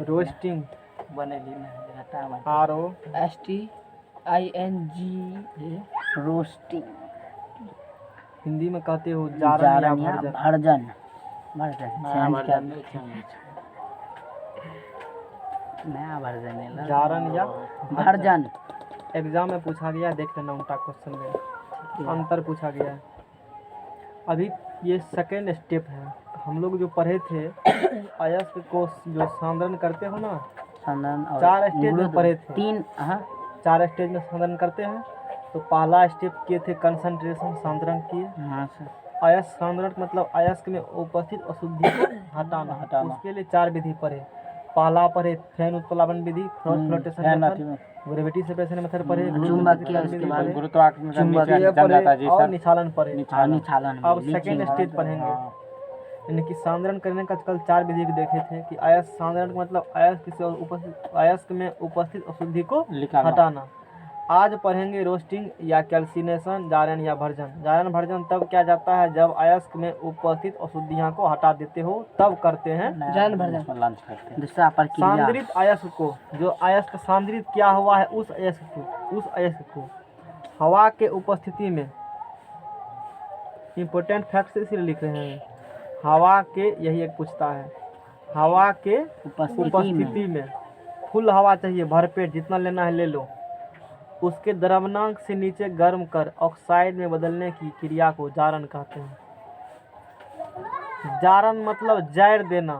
Roasting ROSTING roasting. Hindi में कहते हो जारन या भर्जन। नया वर्जन है जारन या भर्जन। एग्जाम में पूछा गया, देख लेना उनका क्वेश्चन में अंतर पूछा गया है। अभी ये सेकेंड स्टेप है। हम लोग जो पढ़े थे अयस्क को जो सांद्रण करते हो ना, 4 स्टेज में पढ़े थे। 4 स्टेज में सांद्रण करते हैं। तो पहला स्टेप किए थे कंसंट्रेशन, सांद्रण किए। अयस्क सांद्रण मतलब अयस्क में उपस्थित अशुद्धि को हटाना। उसके लिए 4 विधि पढ़े। पहला पढ़े फैन उत्प्लावन विधि, flotation method, gravity separation method पढ़े, गुरुत्वाकर्षण और निछालन पढ़े। अब सेकेंड स्टेज पढ़ेंगे, यानी कि सांद्रण करने का कल 4 विधि देखे थे कि अयस्क सांद्रण मतलब अयस्क में उपस्थित अशुद्धि को हटाना। आज पढ़ेंगे रोस्टिंग या कैल्सिनेशन, जारन या भर्जन। जारन भर्जन तब किया जाता है जब अयस्क में उपस्थित अशुद्धियां को हटा देते हो, तब करते हैं जारन भर्जन। सांद्रित अयस्क को, जो अयस्क सांद्रित किया हुआ है उस अयस्क को हवा के उपस्थिति में, इम्पोर्टेंट फैक्ट इसीलिए लिख रहे हैं, हवा के, यही एक पूछता है, हवा के उपस्थिति में फुल हवा चाहिए, भरपेट जितना लेना है ले लो, उसके द्रवनांक से नीचे गर्म कर ऑक्साइड में बदलने की क्रिया को जारन कहते हैं। जारन मतलब जैर देना।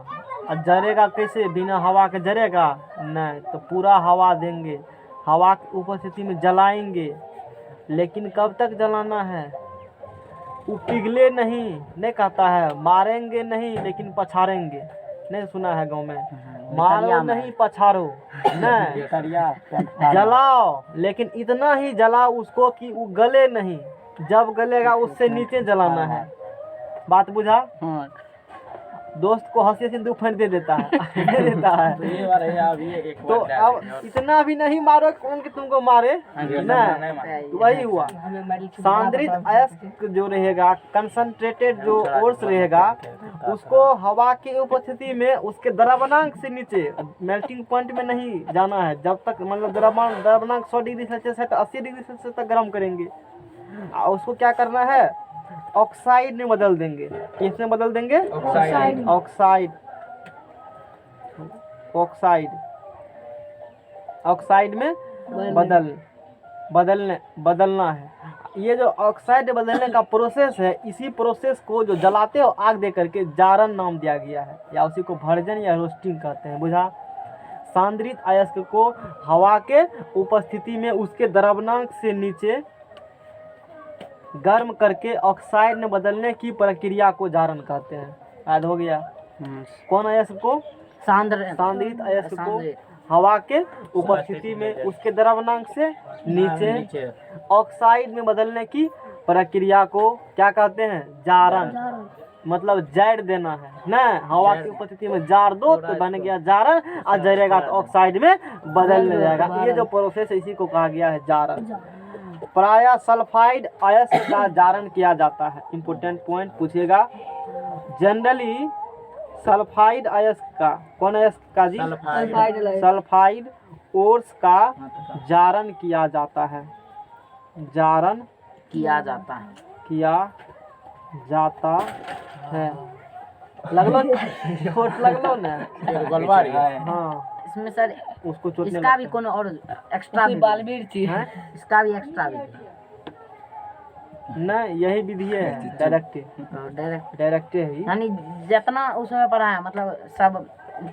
और जरेगा कैसे? बिना हवा के जरेगा नहीं, तो पूरा हवा देंगे, हवा की उपस्थिति में जलाएंगे। लेकिन कब तक जलाना है? वो पिघले नहीं कहता है, मारेंगे नहीं लेकिन पछाड़ेंगे। नहीं सुना है गांव में, मारो नहीं पछाड़ो नहीं, जलाओ लेकिन इतना ही जलाओ उसको कि वो गले नहीं। जब गलेगा उससे नीचे जलाना है। बात बुझा? दोस्त को हंसी हंसी 2 फेंट दे देता है दे देता है। तो अब इतना भी नहीं मारो कौन कि तुमको मारे नहीं, तो वही हुआ। सांद्रित अयस्क जो रहेगा, कंसंट्रेटेड जो ओर्स रहेगा, उसको हवा की उपस्थिति में उसके द्रवनांक से नीचे, मेल्टिंग पॉइंट में नहीं जाना है। जब तक मतलब द्रवनांक 100 डिग्री सेल्सियस है तो 80 डिग्री सेल्सियस तक गर्म करेंगे। उसको क्या करना है? ऑक्साइड में बदल देंगे। किसमें बदल देंगे? ऑक्साइड में बदलना है। ये जो ऑक्साइड बदलने का प्रोसेस है, इसी प्रोसेस को जो जलाते हो आग दे करके जारन नाम दिया गया है, या उसी को भर्जन या रोस्टिंग कहते हैं। बुझा? सांद्रित अयस्क को हवा के उपस्थिति में उसके द्रवनांक से नीचे गर्म करके ऑक्साइड में बदलने की प्रक्रिया को जारन कहते हैं। याद हो गया? कौन अयस्क को? सांद्रित अयस्क को हवा के उपस्थिति में उसके द्रवनांक से नीचे ऑक्साइड में बदलने की प्रक्रिया को क्या कहते हैं? जारन। मतलब जैर देना है ना, हवा की उपस्थिति में जार दो तो बन गया जारन, और जरेगा तो ऑक्साइड में बदलने जाएगा। ये जो प्रोसेस है इसी को कहा गया है जारन। प्रायः सल्फाइड अयस्क का जारन किया जाता है। इंपोर्टेंट पॉइंट पूछेगा। जनरली सल्फाइड अयस्क का, कौन अयस्क का जी? सल्फाइड ओर्स का जारन किया जाता है। जारन किया जाता है। लगलो लगलो ना। हाँ इसमें सर उसको इसका भी कोनो और एक्स्ट्रा बालवीर चीज है, इसका भी एक्स्ट्रा भी नहीं, यही विधि है डायरेक्ट है। यानी जितना उसमें पढ़ा है मतलब सब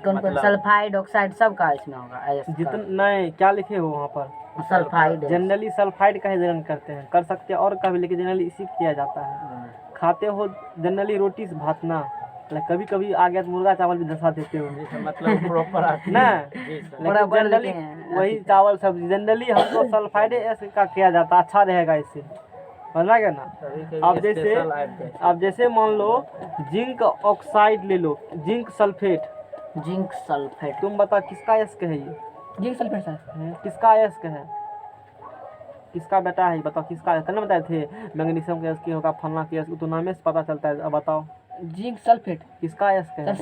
कौन सल्फाइड ऑक्साइड सब का इसमें होगा। जितना नहीं क्या लिखे हो वहाँ पर? सल्फाइड। जनरली सल्फाइड का ही जारन करते हैं, कर सकते हैं और का भी, लेकिन जनरली इसी किया जाता है। खाते हो जनरली रोटी से भात ना, कभी कभी आ गया तो मुर्गा चावल भी धसा देते हो, मतलब प्रॉपर ना, लेकिन जनरली वही चावल सब्जी जनरली हमको सल्फाइड का किया जाता, अच्छा रहेगा इससे, समझा गया ना। अब जैसे मान लो जिंक ऑक्साइड ले लो, जिंक सल्फेट, तुम बता किसका अयस्क है ये? जिंक सल्फेट सर किसका अयस्क है? किसका बेटा है? बताओ किसका? कल बताए थे मैग्नीशियम के अयस्क होगा, फलना के अयस्क, तो नामे से पता चलता है। अब बताओ जिंक सल्फेट किसका अयस्क है?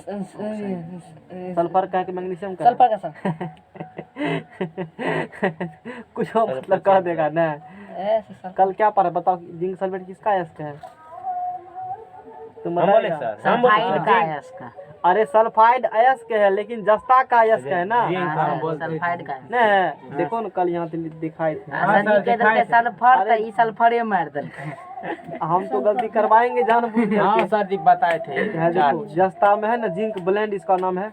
सल्फर का है कि मैग्नीशियम का? सल्फर का सर। कुछ और मतलब कह देगा ना। ऐसे सर कल क्या पढ़ा बताओ, जिंक सल्फेट किसका अयस्क है? तुम हम बोले बताइएगा। सर, हम बोले सल्फाइड का है इसका। अरे सल्फाइड अयस्क है, लेकिन जस्ता का अयस्क है ना। जिंक हाँ, हम बोलते हैं। सल्फाइड का है। नहीं देखो ना, कल यहाँ पे दिखाई थे। हाँ, सनी सर, के दिखाए देलके थे। सल्फर त ई सल्फरे मार देलकै। हम तो गलती करवाएंगे जानबूझ हाँ करके। सर जी बताए थे। यहाँ देखो जस्ता में है ना, जिंक ब्लेंड इसका नाम है।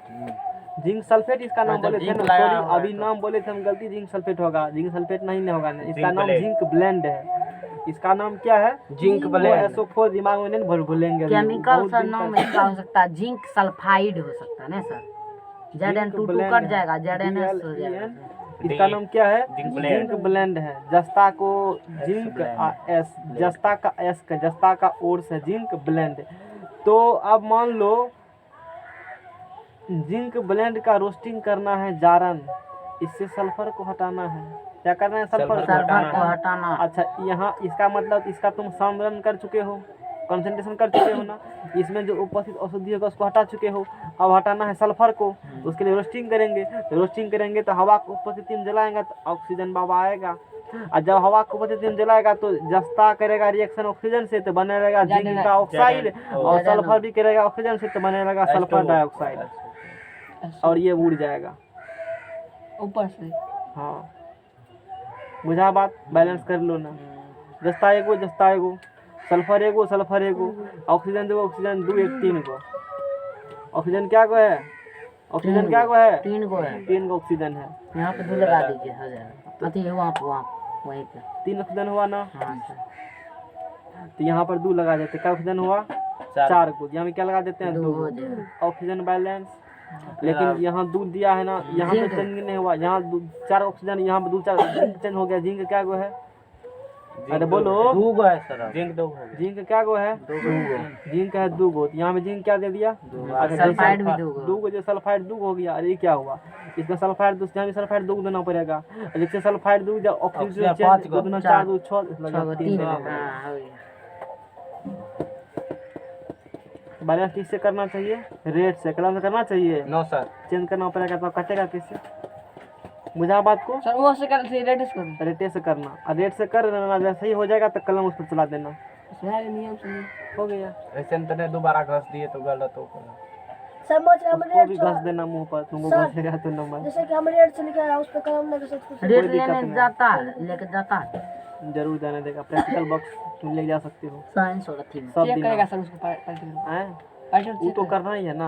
जिंक सल्फेट इसका नाम हाँ, जब बोले थे जिंक ना, लगाया सॉरी हुआ है अभी तो। नाम बोले थे हम, गलती जिंक सल्फेट होगा, जिंक सल्फेट नहीं होगा ना, इसका जिंक नाम ब्लेंड। जिंक ब्लेंड है। इसका नाम क्या है? जिंक वो ब्लेंड। SO4 दिमाग में नहीं भूलेंगे अभी, केमिकल बहुत सर दिन नाम तक। इसका हो सकता है जिंक सल्फाइड हो सकता है ना सर। Zn22 ब्लेंड कट है। जाएगा, ZNS हो जाएगा। BLEN। इसका नाम क्या है? Zinc blende. जिंक ब्लेंड है। जस्ता को जिंक ब्लेंड। एस, जस्ता का एस का, जस्ता का ओर्स है जिंक ब्लेंड। तो अब मान लो जिंक ब्लेंड का रोस्टिंग करना है जारन, इससे सल्फर को हटाना है। क्या करना है? सल्फर सल्फर को हटाना। अच्छा, यहाँ इसका मतलब इसका तुम सम्मिलन कर चुके हो, कंसंट्रेशन कर चुके हो ना, इसमें जो उपस्थित अशुद्धि होगा उसको हटा चुके हो। अब हटाना है सल्फर को, तो उसके लिए रोस्टिंग करेंगे। रोस्टिंग करेंगे तो हवा को उपस्थिति में जलाएंगे तो ऑक्सीजन बाबा आएगा। और जब हवा को उपस्थिति में जलाएगा तो जस्ता करेगा रिएक्शन ऑक्सीजन से, तो बने रहेगा जिंक का ऑक्साइड, और सल्फर भी करेगा ऑक्सीजन से, तो बने रहेगा सल्फर डाइऑक्साइड, और ये उड़ जाएगा ऊपर से। हाँ, बुझा बात? बैलेंस कर लो ना। जस्ता एगो, सल्फर एगो, ऑक्सीजन दो, ऑक्सीजन 2 1 3 गो। ऑक्सीजन क्या गो है? ऑक्सीजन क्या गो है? 3 गो है। 3 गो ऑक्सीजन है। यहाँ पे 2 लगा दीजिए, हो जाएगा। अति वहाँ वहीं पे। 3 ऑक्सीजन हुआ ना, हाँ सर। तो यहाँ पर 2 लगा देते। क्या ऑक्सीजन हुआ? 4 को। यहाँ में क्या लगा देते हैं? 2 2 हो जाएगा। Oxygen balance. लेकिन यहाँ 2 दिया है ना, यहाँ पे चेंज नहीं हुआ। यहाँ 4 ऑक्सीजन, यहाँ पे 2 4 जिंक चेंज हो गया। जिंक क्या गो है? अरे बोलो। 2 गो है सर। जिंक 2 गो। जिंक क्या गो है? 2 गो। जिंक है 2 गो। यहाँ में जिंक क्या दे दिया? अच्छा, सल्फाइड भी 2 गो। 2 गो। जो सल्फाइड 2 हो गया। अरे ये क्या हुआ? इसमें सल्फाइड 2, यहाँ भी सल्फाइड 2 देना पड़ेगा। जैसे सल्फाइड 2 जब ऑक्सीजन 5 गो। 2 4 2 6 3 देना। हाँ हो गया। बैलेंस किससे करना चाहिए? रेट से। कलम से करना चाहिए। No sir. चेंज करना पड़ेगा तो कटेगा किससे? बुझा बात को? सर वो से कर से रेडिस कर। रेटे से करना, और रेट से कर देना। जैसे ही हो जाएगा तो कलम उस पर चला देना। इसमें नियम से हो गया। ऐसे तो दोबारा घस दिए तो गलत हो गया। समझ हम उसको भी घस देना मुंह पर, तुमको घसेगा तो नंबर। जैसे कि हम रेट से लिखा है उस पर कलम लगा सकते हैं। रेट दिक्कत लेने नहीं। जाता है, लेके जाता है। जरूर जाने देगा। प्रैक्टिकल बॉक्स तुम ले जा सकते हो साइंस और थी सब चेक दिन। करेगा सर उसको प्रैक्टिकल। हैं? वो तो करना ही है ना,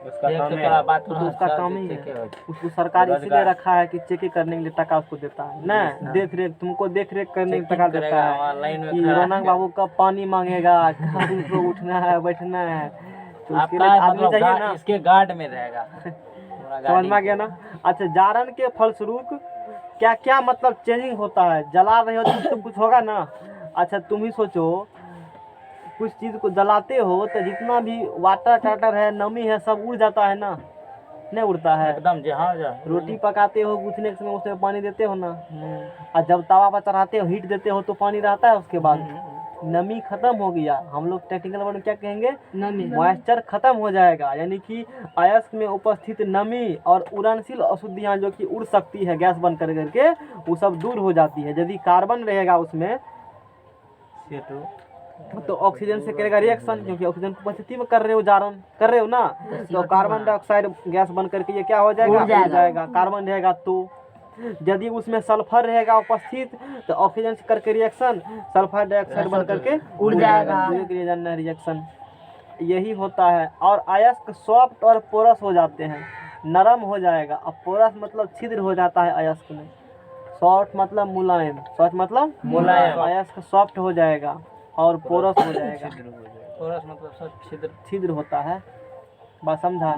उसका काम है। बात वो तो उसका काम ही है। उसको सरकार इसलिए रखा है कि चेक करने के लिए टका उसको देता है ना, देख रेख, तुमको देख रेख करने के टका देता है ऑनलाइन में कि रौनक बाबू कब पानी मांगेगा, कब उसको उठना है बैठना है, तो उसके लिए आपका आदमी चाहिए ना। इसके गार्ड में रहेगा। समझ में आ गया ना? अच्छा, जारन के फलस्वरूप क्या क्या मतलब चेंजिंग होता है? जला रहे हो तो कुछ होगा ना। अच्छा तुम ही सोचो, कुछ चीज को जलाते हो तो जितना भी वाटर टाटर है, नमी है, सब उड़ जाता है ना, नहीं उड़ता है? एकदम जहाँ जा रोटी पकाते हो, गूंथने के समय उसमें पानी देते हो ना, और जब तवा पर चढ़ाते हो हीट देते हो तो पानी रहता है। उसके बाद नमी खत्म हो गया, हम लोग टेक्निकल वर्ड में क्या कहेंगे? नमी। मॉइस्चर खत्म हो जाएगा, यानी कि अयस्क में उपस्थित नमी और उड़नशील अशुद्धियां जो कि उड़ सकती है गैस बन कर करके, वो सब दूर हो जाती है। यदि कार्बन रहेगा उसमें तो ऑक्सीजन से करेगा रिएक्शन, क्योंकि ऑक्सीजन की उपस्थिति में कर रहे हो, जारन कर रहे हो ना, तो कार्बन डाइऑक्साइड गैस बन करके ये क्या हो जाएगा? उड़ जाएगा। कार्बन रहेगा तो। यदि उसमें सल्फर रहेगा उपस्थित तो ऑक्सीजन से करके रिएक्शन सल्फर डाइऑक्साइड बन करके उड़ जाएगा। रिएक्शन यही होता है। और अयस्क सॉफ्ट और पोरस हो जाते हैं, नरम हो जाएगा। अब पोरस मतलब छिद्र हो जाता है अयस्क में, सॉफ्ट मतलब मुलायम, सॉफ्ट मतलब मुलायम। अयस्क सॉफ्ट हो जाएगा और पोरस हो जाएगा। पोरस मतलब सब छिद्र होता है। बात समझा?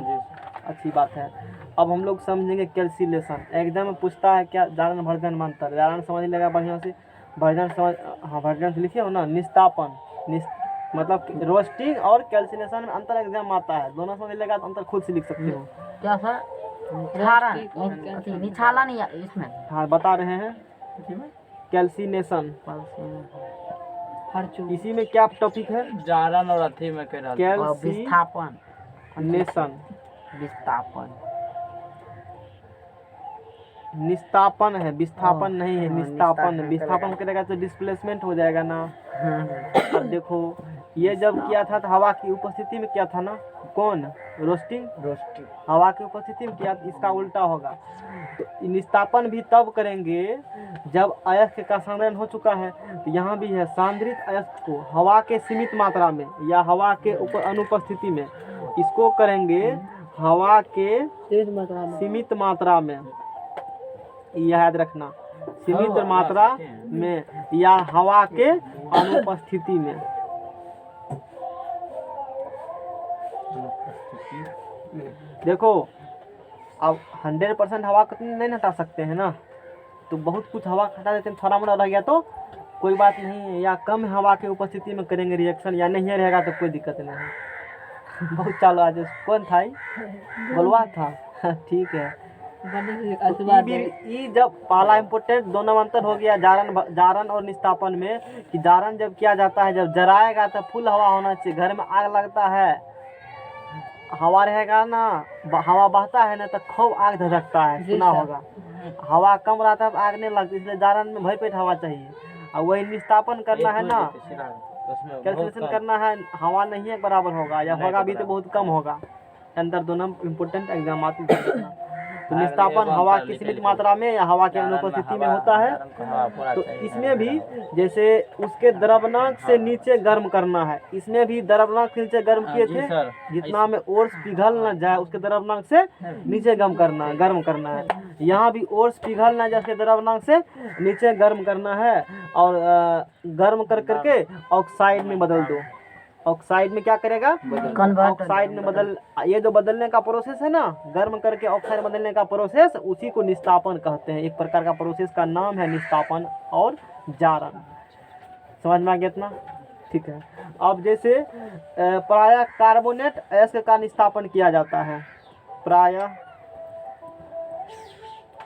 अच्छी बात है। अब हम लोग समझेंगे कैल्सिलेशन। एग्जाम में पूछता है क्या जारन भर्जन में अंतर? जारन समझ लेगा बढ़िया से, भर्जन समझ, हाँ भर्जन से लिखिए हो ना, निस्तापन, मतलब रोस्टिंग और कैल्सिलेशन में अंतर एग्जाम आता है। दोनों समझ लेगा तो अंतर खुद से लिख सकते हो। क्या सर? निछाला नहीं इसमें। हाँ बता रहे हैं, कैल्सिनेशन खर्चू इसी में क्या टॉपिक है? जारन और अथी में कह रहा था। विस्थापन कैल्सिनेशन, विस्थापन निस्तापन है, विस्थापन नहीं है, हाँ, निस्तापन। निस्तापन विस्थापन करेगा तो डिस्प्लेसमेंट हो जाएगा ना। हाँ, अब देखो ये जब किया था तो हवा की उपस्थिति में किया था ना, कौन? रोस्टिंग। रोस्टिंग हवा की उपस्थिति में किया, इसका उल्टा होगा। तो निस्तापन भी तब करेंगे जब अयस्क का सांद्रण हो चुका है। तो यहाँ भी है, सांद्रित अयस्क को हवा के सीमित मात्रा में या हवा के अनुपस्थिति में, इसको करेंगे हवा के सीमित मात्रा में, याद रखना, सीमित मात्रा में या हवा के अनुपस्थिति में। देखो अब 100% हवा को नहीं हटा सकते हैं ना, तो बहुत कुछ हवा हटा देते हैं, थोड़ा मोड़ा रह गया तो कोई बात नहीं है, या कम हवा के उपस्थिति में करेंगे रिएक्शन, या नहीं रहेगा तो कोई दिक्कत नहीं है। बहुत चालू आज कौन था? बोलवा था। ठीक है। ये जब पहला इम्पोर्टेंट 2 नंबर अंतर हो गया जारन और निस्तापन में, कि जारन जब किया जाता है, जब जराएगा तो फुल हवा होना चाहिए। घर में आग लगता है, हवा रहेगा ना, हवा बहता है ना तो खूब आग धधकता है, सुना होगा। हवा कम रहता है तो आग नहीं लगती, इसलिए जारन में भरपेट हवा चाहिए। और वही निस्तापन करना है ना, कैलकुलेशन करना है, हवा नहीं है बराबर होगा, या होगा भी तो बहुत कम होगा। अंदर दोनों इम्पोर्टेंट एग्जाम आते हैं। तो निस्तापन हवा की सीमित मात्रा में या हवा के अनुपस्थिति में होता है। तो इसमें भी जैसे उसके द्रवनांक से नीचे गर्म करना है, इसमें भी द्रवनांक से नीचे गर्म किए थे, जितना में ओर्स पिघल न जाए उसके द्रवनांक से नीचे गर्म करना है। यहाँ भी ओर्स पिघल न जाए उसके द्रवनांक से नीचे गर्म करना है, और गर्म करके ऑक्साइड में बदल दो। ऑक्साइड में क्या करेगा? ऑक्साइड में ये जो बदलने का प्रोसेस है ना, गर्म करके ऑक्साइड बदलने का प्रोसेस, उसी को निस्तापन कहते हैं। एक प्रकार का प्रोसेस का नाम है निस्तापन और जारन। समझ में आ गया इतना? ठीक है। अब जैसे प्रायः कार्बोनेट अयस्क का निस्तापन किया जाता है, प्रायः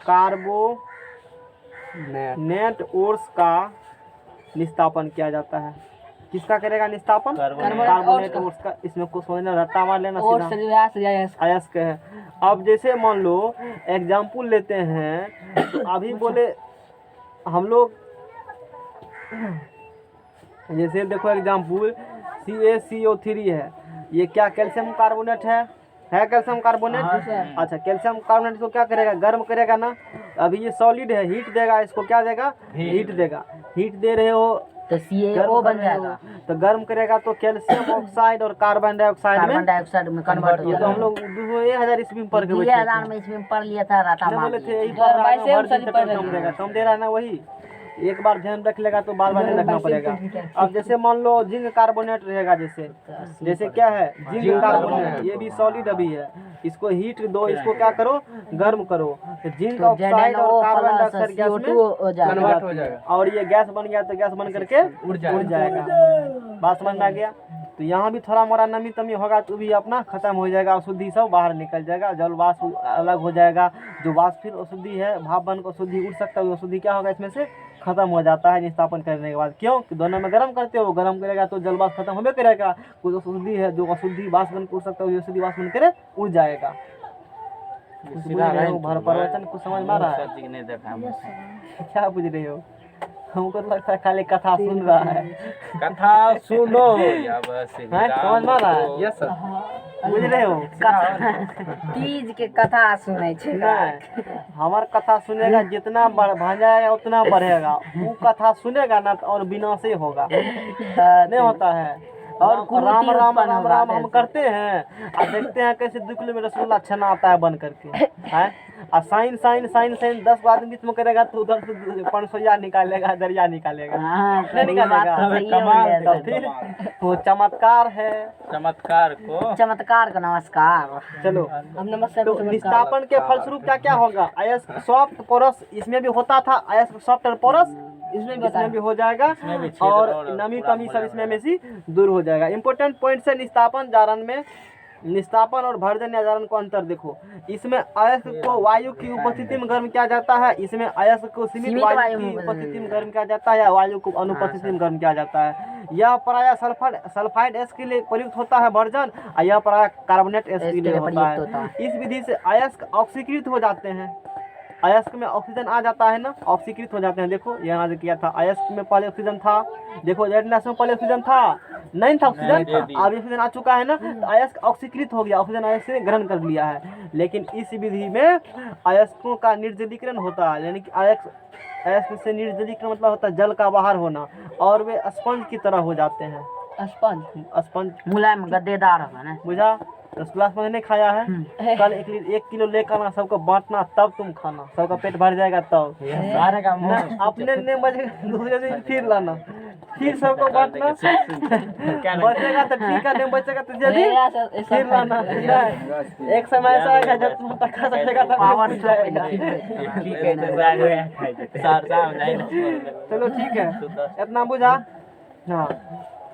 कार्बोनेट ओर्स का निस्तापन किया जाता है। किसका करेगा निस्तापन? कार्बोनेट ओर्स का। इसमें कुछ सोचना, रट्टा मार लेना सीधा, अयस्क है। अब जैसे मान लो एग्जाम्पल लेते हैं, तो अभी बोले हम लोग, जैसे देखो एग्जाम्पल CaCO3 है, ये क्या कैल्शियम कार्बोनेट है कैल्शियम कार्बोनेट। अच्छा, कैल्शियम कार्बोनेट को क्या करेगा? गर्म करेगा ना। अभी ये सॉलिड है, हीट देगा, इसको क्या देगा? हीट देगा। हीट दे रहे हो तो CaO बन जाएगा, तो गर्म करेगा तो कैल्शियम ऑक्साइड और कार्बन डाइऑक्साइड में कन्वर्ट हो ये तो हम लोग 2000 ईस्वी में पढ़ के बैठे 2000 में इसमें पढ़ लिया था, राटा मार बोले थे लिया। यही पढ़ रहा है, कम देगा, कम दे रहा है ना। वही एक बार ध्यान रख लेगा तो बार बार नहीं रखना पड़ेगा। अब जैसे मान लो जिंक कार्बोनेट रहेगा, जैसे क्या है? जिंक कार्बोनेट, ये भी सॉलिड अभी है, इसको हीट दो, इसको क्या करो? गर्म करो, तो जिंक ऑक्साइड और कार्बन डाइऑक्साइड गैस में कन्वर्ट हो जाएगा, और ये गैस बन गया तो गैस बन करके उड़ जाएगा। बात समझ में आ गया? तो यहाँ भी थोड़ा मोड़ा नमी तमी होगा तो भी अपना खत्म हो जाएगा, अशुद्धि सब बाहर निकल जाएगा, जल वाष्प अलग हो जाएगा। जो वाष्पित अशुद्धि है, भाप बन को अशुद्धि उड़ सकता है, वो अशुद्धि क्या होगा? इसमें से खत्म हो जाता है निस्तापन करने के बाद। क्यों? कि दोनों में गर्म करते हो, गर्म करेगा तो जल वाष्प खत्म होबे करेगा। कोई अशुद्धि है, जो अशुद्धि वाष्प बन उड़ सकता है, वो अशुद्धि वाष्प बन करे उड़ जाएगा। प्रवचन कुछ समझ में आ रहा है? क्या बुझ रहे हो? हमको तो लगता है खाली कथा सुन रहा है। कथा सुनो या बस समझ में आ रहा है? यस सर, बुझ रहे हो? तीज के कथा सुने छे नहीं, हमार कथा सुनेगा जितना बढ़ जाएगा उतना बढ़ेगा, वो कथा सुनेगा ना तो और विनाश ही होगा। नहीं होता है? और राम राम राम राम हम करते हैं और देखते हैं कैसे 2 किलो में रसगुल्ला छना आता है बन करके, है? और साइन 10 आदमी बीच में करेगा तो उधर से 500 निकालेगा, दरिया निकालेगा, नहीं निकालेगा। तो फिर वो चमत्कार है, चमत्कार का नमस्कार। चलो तो निस्तापन के फलस्वरूप क्या क्या होगा? अयस्क सॉफ्ट पोरस, इसमें भी होता था अयस्क सॉफ्ट और पोरस, इसमें भी हो जाएगा, और नमी कमी सब इसमें से दूर हो जाएगा। इंपॉर्टेंट पॉइंट से निस्तापन जारन में निस्तापन और भर्जन या जारण को अंतर देखो। इसमें अयस्क को वायु की उपस्थिति में गर्म किया जाता है, इसमें अयस्क को सीमित वायु की उपस्थिति में गर्म किया जाता है या वायु को अनुपस्थिति में गर्म किया जाता है। यह प्रायः सल्फाइड एस के लिए प्रयुक्त होता है भर्जन, और यह प्रायः कार्बोनेट एस के लिए होता है। इस विधि से अयस्क ऑक्सीकृत हो जाते हैं। अयस्क में ऑक्सीजन आ जाता है ना, ऑक्सीकृत हो जाते हैं। देखो यहाँ जो किया था, अयस्क में पहले ऑक्सीजन था, देखो रेडनेस में पहले ऑक्सीजन था, नहीं था ऑक्सीजन, अब ऑक्सीजन आ चुका है ना, तो अयस्क ऑक्सीकृत हो गया, ऑक्सीजन अयस्क ने ग्रहण कर लिया है। लेकिन इस विधि में अयस्कों का निर्जलीकरण होता है, यानी कि अयस्क से निर्जलीकरण मतलब होता है जल का बाहर होना, और वे स्पंज की तरह हो जाते हैं। स्पंज मुलायम गद्देदार होगा ना। बुझा? रसगुल्ला स्पंज नहीं खाया है? कल 1 किलो लेकर आना, सबको बांटना, तब तुम खाना, सबका पेट भर जाएगा तब। सारे का मुंह ना, अपने ने बजे दूसरे दिन फिर लाना, फिर सबको बांटना, बचेगा तो ठीक है, नहीं बचेगा तो जल्दी फिर लाना। एक समय ऐसा आएगा जब तुम तक खा सकेगा तब पावर जाएगा। चलो चलो ठीक है, इतना बुझा। हाँ,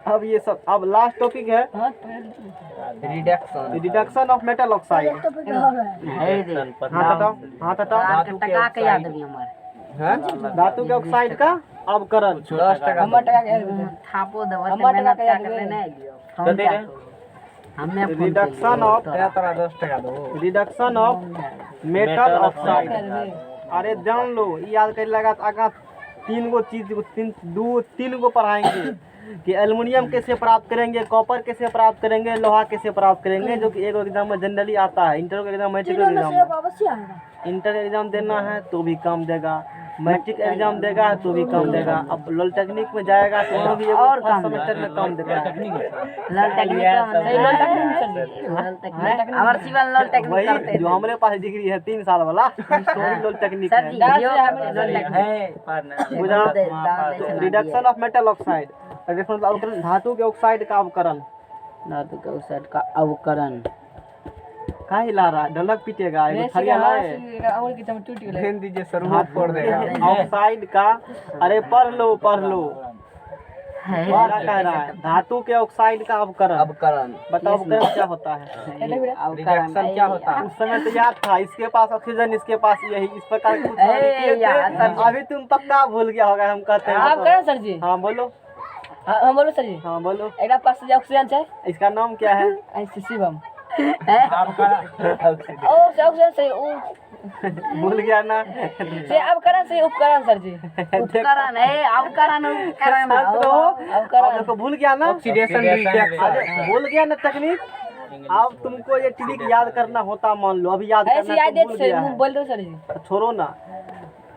अब ये सब, अब लास्ट टॉपिक है reduction of metal oxide. Topic हो रहा है। हाँ हटाओ, हाथ हटाओ। टका के याद भी हमारे धातु के ऑक्साइड का अवकरण। 10 टका थापो दबा मेहनत क्या करने नहीं दियो हमने reduction of reduction of metal oxide. अरे जान लो, ये याद कर लगा तो आगा 3 गो चीज को 3 गो पढ़ाएंगे कि एल्युमिनियम कैसे प्राप्त करेंगे, कॉपर कैसे प्राप्त करेंगे, लोहा कैसे प्राप्त करेंगे, जो कि एक एग्जाम में जनरली आता है। इंटर एग्जाम, मैट्रिक तीनों में से एग्जाम, अवश्य आएगा। इंटर एग्जाम देना है तो भी कम देगा, मैट्रिक एग्जाम देगा तो भी कम देगा। अब लॉल टेक्निक में जाएगा तो वहाँ भी और फर्स्ट कम सेमेस्टर में कम देगा। लाल टेक्निक हमारे सिविल लाल टेक्निक वही करते जो हमारे पास डिग्री है 3 साल वाला, वही लॉल टेक्निक सर है। जी यो लाल टेक्निक बुझा? रिडक्शन ऑफ मेटल ऑक्साइड, धातु के ऑक्साइड का अवकरण। धातु के ऑक्साइड का अवकरण। का हिला रहा है? ढोलक पीटेगा, एगो थरिया लाए दीजिए शुरुआत कर देगा। ऑक्साइड का, अरे पढ़ लो क्या कह रहा है? धातु के ऑक्साइड का अवकरण। बताओ अवकरण क्या होता है? अवकरण क्या होता है? उस समय तो याद था, इसके पास ऑक्सीजन, इसके पास यही, इस प्रकार कुछ किए थे। अभी तुम पक्का भूल गया होगा, हम कहते हैं। आप करें सर जी। हाँ बोलो, हम बोलो सर जी। हाँ बोलो। एक पास से ऑक्सीजन है, इसका नाम क्या है? शिवम। आपका ओ से ऑक्सीजन से भूल गया ना? से अवकरण से उपकरण सर जी। उपकरण है, अवकरण उपकरण शांत रहो। अवकरण। देखो भूल गया ना? ऑक्सीडेशन अरे भूल गया ना तकनीक? अब तुमको ये ट्रिक याद करना होता, मान लो अभी याद ऐसी करना याद तो भूल से गया है। बोल दो सर जी। छोड़ो ना,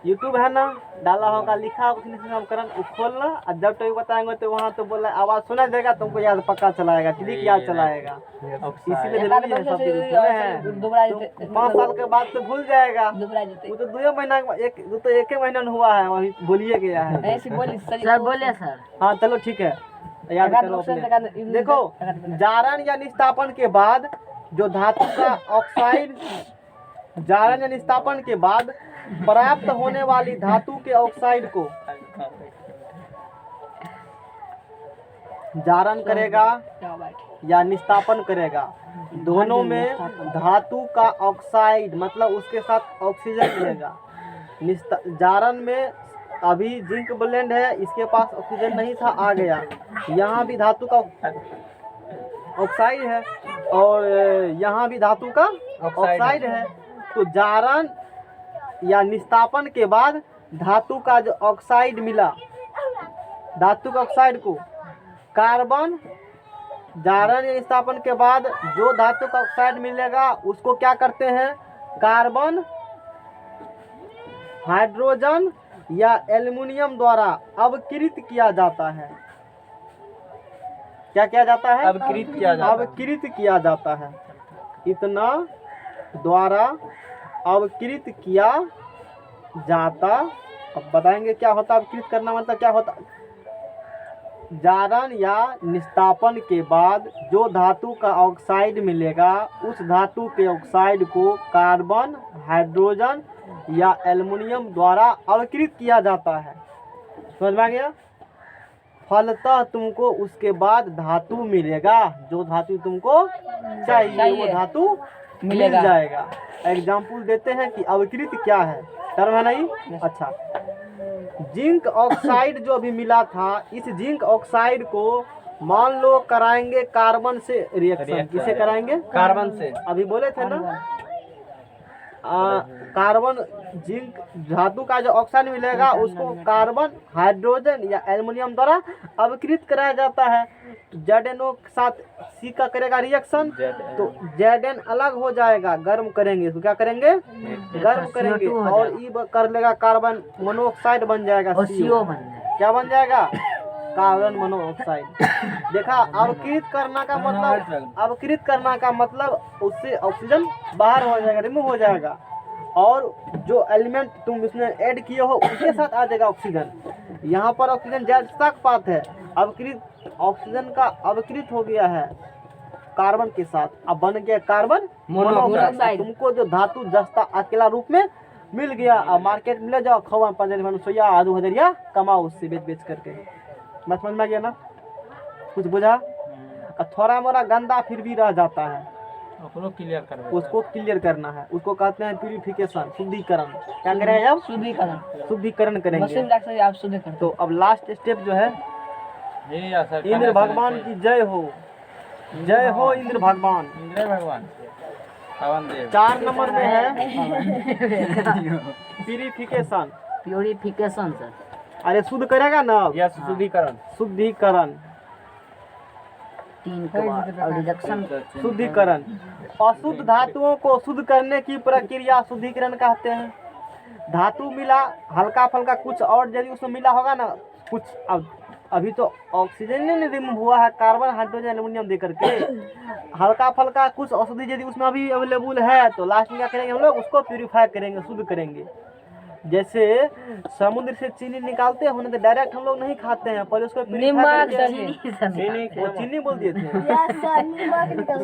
यूट्यूब है ना, डाला होगा, लिखा होगा उपकरण, खोलना, और जब टॉपिक बताएंगे तो वहाँ तो बोला आवाज सुना देगा, तुमको याद पक्का चलाएगा, ट्रिक याद चलाएगा। इसीलिए जरूरी है सब चीज सुने हैं। दोबारा 5 साल के बाद तो भूल जाएगा। दोबारा जीते। वो तो 2 महीना, एक महीना में हुआ है, वही भूलिए गया है। ऐसी बोली सर। सर बोले सर। हाँ चलो ठीक है, याद करो अपने। देखो, जारण या निस्तापन के बाद जो धातु का ऑक्साइड, जारण या निस्तापन के बाद प्राप्त होने वाली धातु के ऑक्साइड को जारण करेगा या निस्तापन करेगा, दोनों में धातु का ऑक्साइड मतलब उसके साथ ऑक्सीजन मिलेगा। जारण में अभी जिंक ब्लेंड है, इसके पास ऑक्सीजन नहीं था, आ गया। यहाँ भी धातु का ऑक्साइड है और यहाँ भी धातु का ऑक्साइड है। तो जारण या निस्तापन के बाद धातु का जो ऑक्साइड मिला, धातु के ऑक्साइड को कार्बन, जारण या निस्तापन के बाद जो धातु का ऑक्साइड मिलेगा उसको क्या करते हैं? कार्बन, हाइड्रोजन या एल्युमिनियम द्वारा अवकृत किया जाता है। क्या किया जाता है? अवकृत किया जाता है। इतना द्वारा अवकृत किया जाता। अब बताएंगे क्या होता है अवकृत करना, मतलब क्या होता? जारण या निस्तापन के बाद जो धातु का ऑक्साइड मिलेगा उस धातु के ऑक्साइड को कार्बन, हाइड्रोजन या एल्युमिनियम द्वारा अवकृत किया जाता है। समझ में आ गया? फलतः तुमको उसके बाद धातु मिलेगा, जो धातु तुमको चाहिए वो धातु मिल मिलेगा। जाएगा। एग्जाम्पल देते हैं कि अवकृत क्या है, टर्म है नहीं। अच्छा, जिंक ऑक्साइड जो अभी मिला था, इस जिंक ऑक्साइड को मान लो कराएंगे कार्बन से रिएक्शन। किसे कराएंगे? कार्बन से। अभी बोले थे ना, कार्बन जिंक धातु का जो ऑक्साइड मिलेगा उसको कार्बन हाइड्रोजन या एल्युमिनियम द्वारा अवकृत कराया जाता है। तो ZnO के साथ C का करेगा रिएक्शन, तो Zn अलग हो जाएगा, गर्म करेंगे इसको। क्या करेंगे? गर्म करेंगे और E कर लेगा कार्बन मोनोऑक्साइड बन जाएगा, और CO। CO बन जाए। क्या बन जाएगा? Carbon monoxide. देखा, अवकृत करना का मतलब, अवकृत करना का मतलब उससे ऑक्सीजन बाहर हो जाएगा, रिमूव हो जाएगा, और जो एलिमेंट तुम इसमें ऐड किए हो उसके साथ आ जाएगा ऑक्सीजन। यहाँ पर ऑक्सीजन जैसा पात है, अवकृत ऑक्सीजन का अवकृत हो गया है कार्बन के साथ, अब बन गया कार्बन मोनोऑक्साइड। तुमको जो धातु जस्ता अकेला रूप में मिल गया, अब मार्केट में ले जाओ, खवा 5,000 या 2,000 कमाओ उससे बेच करके। बात समझ में आ गया ना? कुछ बुझा? थोड़ा मोड़ा गंदा फिर भी रह जाता है, उसको क्लियर कर उसको क्लियर करना है, उसको कहते हैं प्यूरिफिकेशन, शुद्धिकरण। क्या करें अब? शुद्धिकरण। शुद्धिकरण करेंगे। मशीन रख सकते आप शुद्धिकरण। तो अब लास्ट स्टेप जो है, इंद्र भगवान की जय हो, जय हो इंद्र भगवान। इंद्र भगवान पवन देव। 4 नंबर में है प्यूरिफिकेशन। Purification sir. अरे शुद्ध करेगा ना, यस, शुद्धिकरण। शुद्धिकरण, 3 के बाद और रिडक्शन। शुद्धिकरण। अशुद्ध धातुओं को शुद्ध करने की प्रक्रिया शुद्धिकरण कहते हैं। धातु मिला हल्का फल्का कुछ और यदि उसमें मिला होगा ना कुछ, अब अभी तो ऑक्सीजन नहीं रिमूव हुआ है, कार्बन हाइड्रोजन एल्युमिनियम दे करके, हल्का फल्का कुछ औषधि यदि उसमें अभी अवेलेबल है तो लास्ट में क्या करेंगे हम लोग? उसको प्यूरिफाई करेंगे, शुद्ध करेंगे। जैसे समुद्र से चीनी निकालते हो ना, तो डायरेक्ट हम लोग नहीं खाते हैं, पहले उसको नमक वो चीनी बोल दिए थे।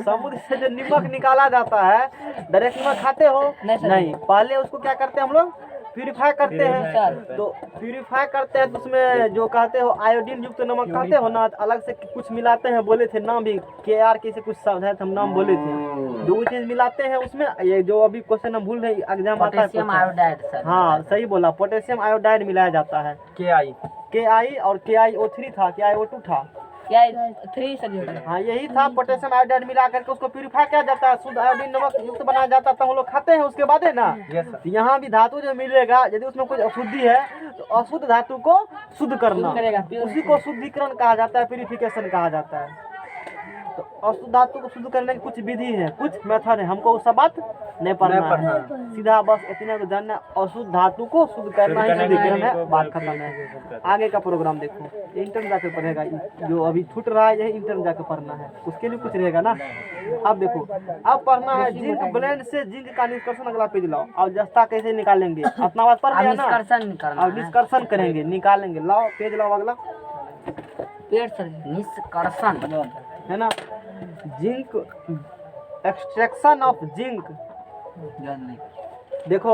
समुद्र से जो नमक निकाला जाता है, डायरेक्ट नमक खाते हो? नहीं, पहले उसको क्या करते हैं हम लोग? प्यूरिफाई करते हैं। तो प्यूरिफाई करते हैं तो उसमें जो कहते हो आयोडीन युक्त नमक खाते हो ना, तो अलग से कुछ मिलाते हैं, बोले थे नाम भी KR के से कुछ शब्द है, हम नाम बोले थे, 2 चीज मिलाते हैं उसमें। ये जो अभी क्वेश्चन हम भूल रहे, एग्जाम आता है पोटेशियम आयोडाइड सर। हाँ सही बोला, पोटेशियम आयोडाइड मिलाया जाता है। KI और KiO3 था, KiO2 था, या 3 सर होता है। हाँ यही था। पोटेशियम आयोडाइड मिला करके उसको प्यूरिफाई किया जाता है, शुद्ध आयोडीन नमक युक्त बनाया जाता है, तो हम लोग खाते हैं उसके बाद है ना। तो यहाँ भी धातु जो मिलेगा, यदि उसमें कुछ अशुद्धि है तो अशुद्ध धातु को शुद्ध करना, उसी को शुद्धिकरण कहा जाता है, प्यूरिफिकेशन कहा जाता है। तो अशुद्ध धातु को शुद्ध करने की कुछ विधि है, कुछ मेथड है, हमको वो सब बात नहीं पढ़ना है, सीधा बस इतने को जानना, अशुद्ध धातु को शुद्ध करना ही शुद्धिकरण है, बात खत्म है। आगे का प्रोग्राम देखो, इंटर जाके पढ़ेगा, जो अभी छूट रहा है यही इंटर जाके पढ़ना है, उसके लिए कुछ रहेगा ना। अब देखो, अब पढ़ना है जिंक ब्लेंड से जिंक का निष्कर्षण। अगला पेज लाओ, और जस्ता कैसे निकालेंगे, अपना बात पढ़ लिया ना, अब निष्कर्षण करेंगे, निकालेंगे। लाओ पेज लाओ अगला, पेड़ सर निष्कर्षण है ना। जिंक, एक्सट्रैक्शन ऑफ जिंक, देखो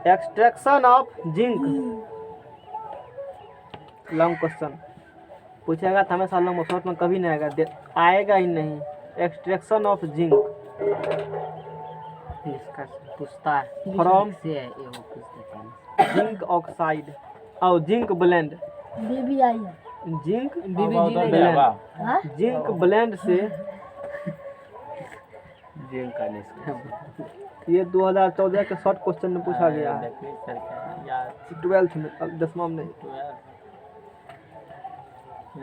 extraction of zinc, long question पूछेगा तो हमेशा लॉन्ग शॉर्ट में कभी नहीं आएगा, आएगा ही नहीं। एक्सट्रैक्शन ऑफ जिंक पूछता है फ्रॉम से है, ये वो पूछते हैं। जिंक ऑक्साइड और zinc blende, zinc blende, zinc blende से जिंक का निष्कर्षण। ये 2014 के शॉर्ट क्वेश्चन में पूछा गया है, 12th में, अब 10वां में नहीं।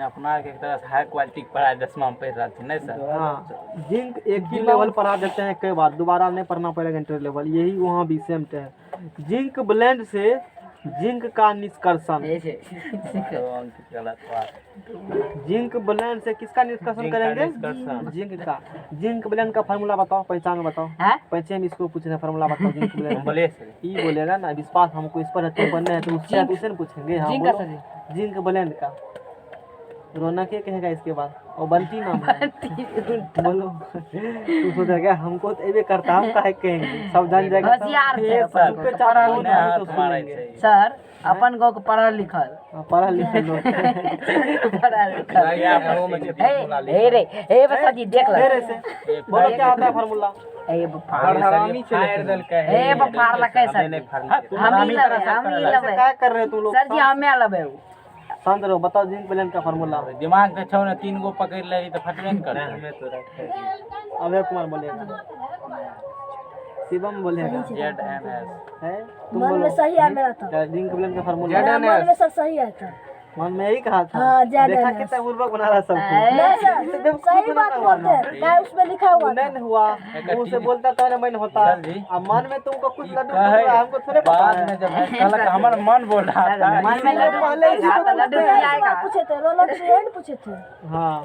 अपना के तरह हाई क्वालिटी पढ़ाई 10वां में पढ़ रहा थी नहीं सर। हाँ, जिंक एक ही लेवल पढ़ा देते हैं कई बार, दोबारा नहीं पढ़ना पड़ेगा इंटर लेवल, यही वहाँ भी सेम है। जिंक ब्लेंड से जिंक का निष्कर्षण, जिंक ब्लेंड से किसका निष्कर्षण करेंगे? जिंक का। जिंक ब्लेंड का फार्मूला बताओ, पहचान में बताओ, पहचान इसको पूछना फार्मूला बताओ। जिंक ब्लेंड ई बोलेगा ना, विश्वास हमको इस पर है, बनना है तो उससे उसे पूछेंगे। हाँ बोलो, जिंक ब्लेंड का। रोना क्या कहेगा इसके बाद, और बंटी नाम है बोलो। तू सोचेगा हमको तो ये करता, हम काहे कहेंगे, सब जान जाएगा होशियार थे। सर अपन गाँव के पढ़ल लिखल पढ़ा लिखे लोग पढ़ल लिखल वो मुझे हे रे हे बसा जी देख फिर ले ऐसे बोलो क्या होता है फार्मूला हे हरामी फायर दल का है हे बफार लकै सर हम ही लबे क्या कर रहे हो तुम लोग सर जी हमें लबे शांत रहो बताओ जिंक प्लेन का फार्मूला दिमाग के छौ ना 3 गो पकड़ ले तो फटबे न करता हमें तो अभय कुमार बोलेगा शिवम बोलेगा ZNS है तुम मन बोलो में सही है मेरा तो क्या जिंक प्लेन का फार्मूला मेरा मन में सर सही है तो मन में यही कहा था हाँ, ZNS देखा कितना बुर्बक बना रहा सबको नहीं सर सही बात बोलते हैं क्या उसमें लिखा हुआ था नहीं हुआ मुंह से बोलता तो ना मन होता सर जी। अब मन में तुमको कुछ लड्डू है, टूट रहा है, हमको थोड़े पता बाद है में जब कल हमारा मन बोल रहा था मन में लड्डू पहले इसी को लड्डू बोलते हैं। आएगा पूछे थे रोलक से एंड पूछे थे हाँ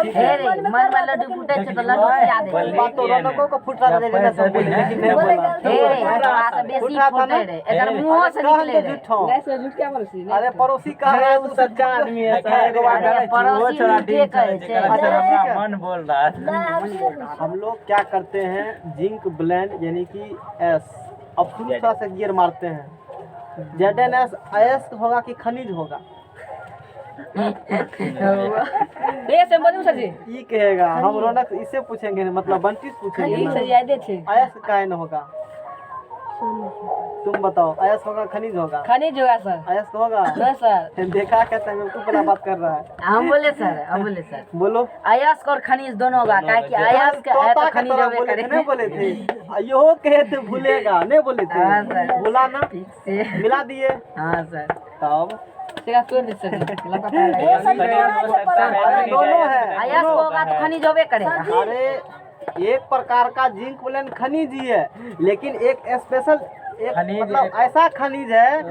हे रे मन में लड्डू फूटे छे तो लड्डू याद है बात तो रौनकों को फुट रहा था जैसे सब बोले लेकिन नहीं बोला हे रे एकरा से बेसी फूटे रे एकर मुंह से निकले रे नहीं सर झूठ क्या बोल सी अरे पड़ोसी कह रहा है तू सच्चा आदमी है एगो बात अरे है वो पड़ोसी थोड़ा उनके ठीक कहे है छे। जेकरा से हमरा मन बोल रहा था नहीं हमसे हम लोग क्या करते हैं जिंक ब्लेंड यानी कि एस अब शुरू से गियर मारते हैं ZNS एस होगा कि खनिज होगा ये से मधु सर जी ई कहेगा हम रौनक इससे पूछेंगे मतलब बंटी से पूछेंगे ये ना। सर याद है छे अयस का न होगा तुम बताओ अयस होगा खनिज होगा खनिज होगा सर अयस होगा ना सर देखा कहता है तू बड़ा बात कर रहा है हम बोले सर बोलो अयस्क और खनिज दोनों होगा काहे कि अयस्क है तो तोता के खनिज तरह होबे बोले करे थे नहीं बोले थे यो कहे थे भूलेगा नहीं बोले हाँ, थे सर। बोला ना ठीक से मिला दिए हां सर तब सेगा तोड़ दे सर लगा पड़ा ये सर अरे दोनों है अयस्क होगा तो खनिज होबे करेगा अरे एक प्रकार का जिंक ब्लेंड खनिज ही है लेकिन एक स्पेशल एक खनिज मतलब ऐसा खनिज है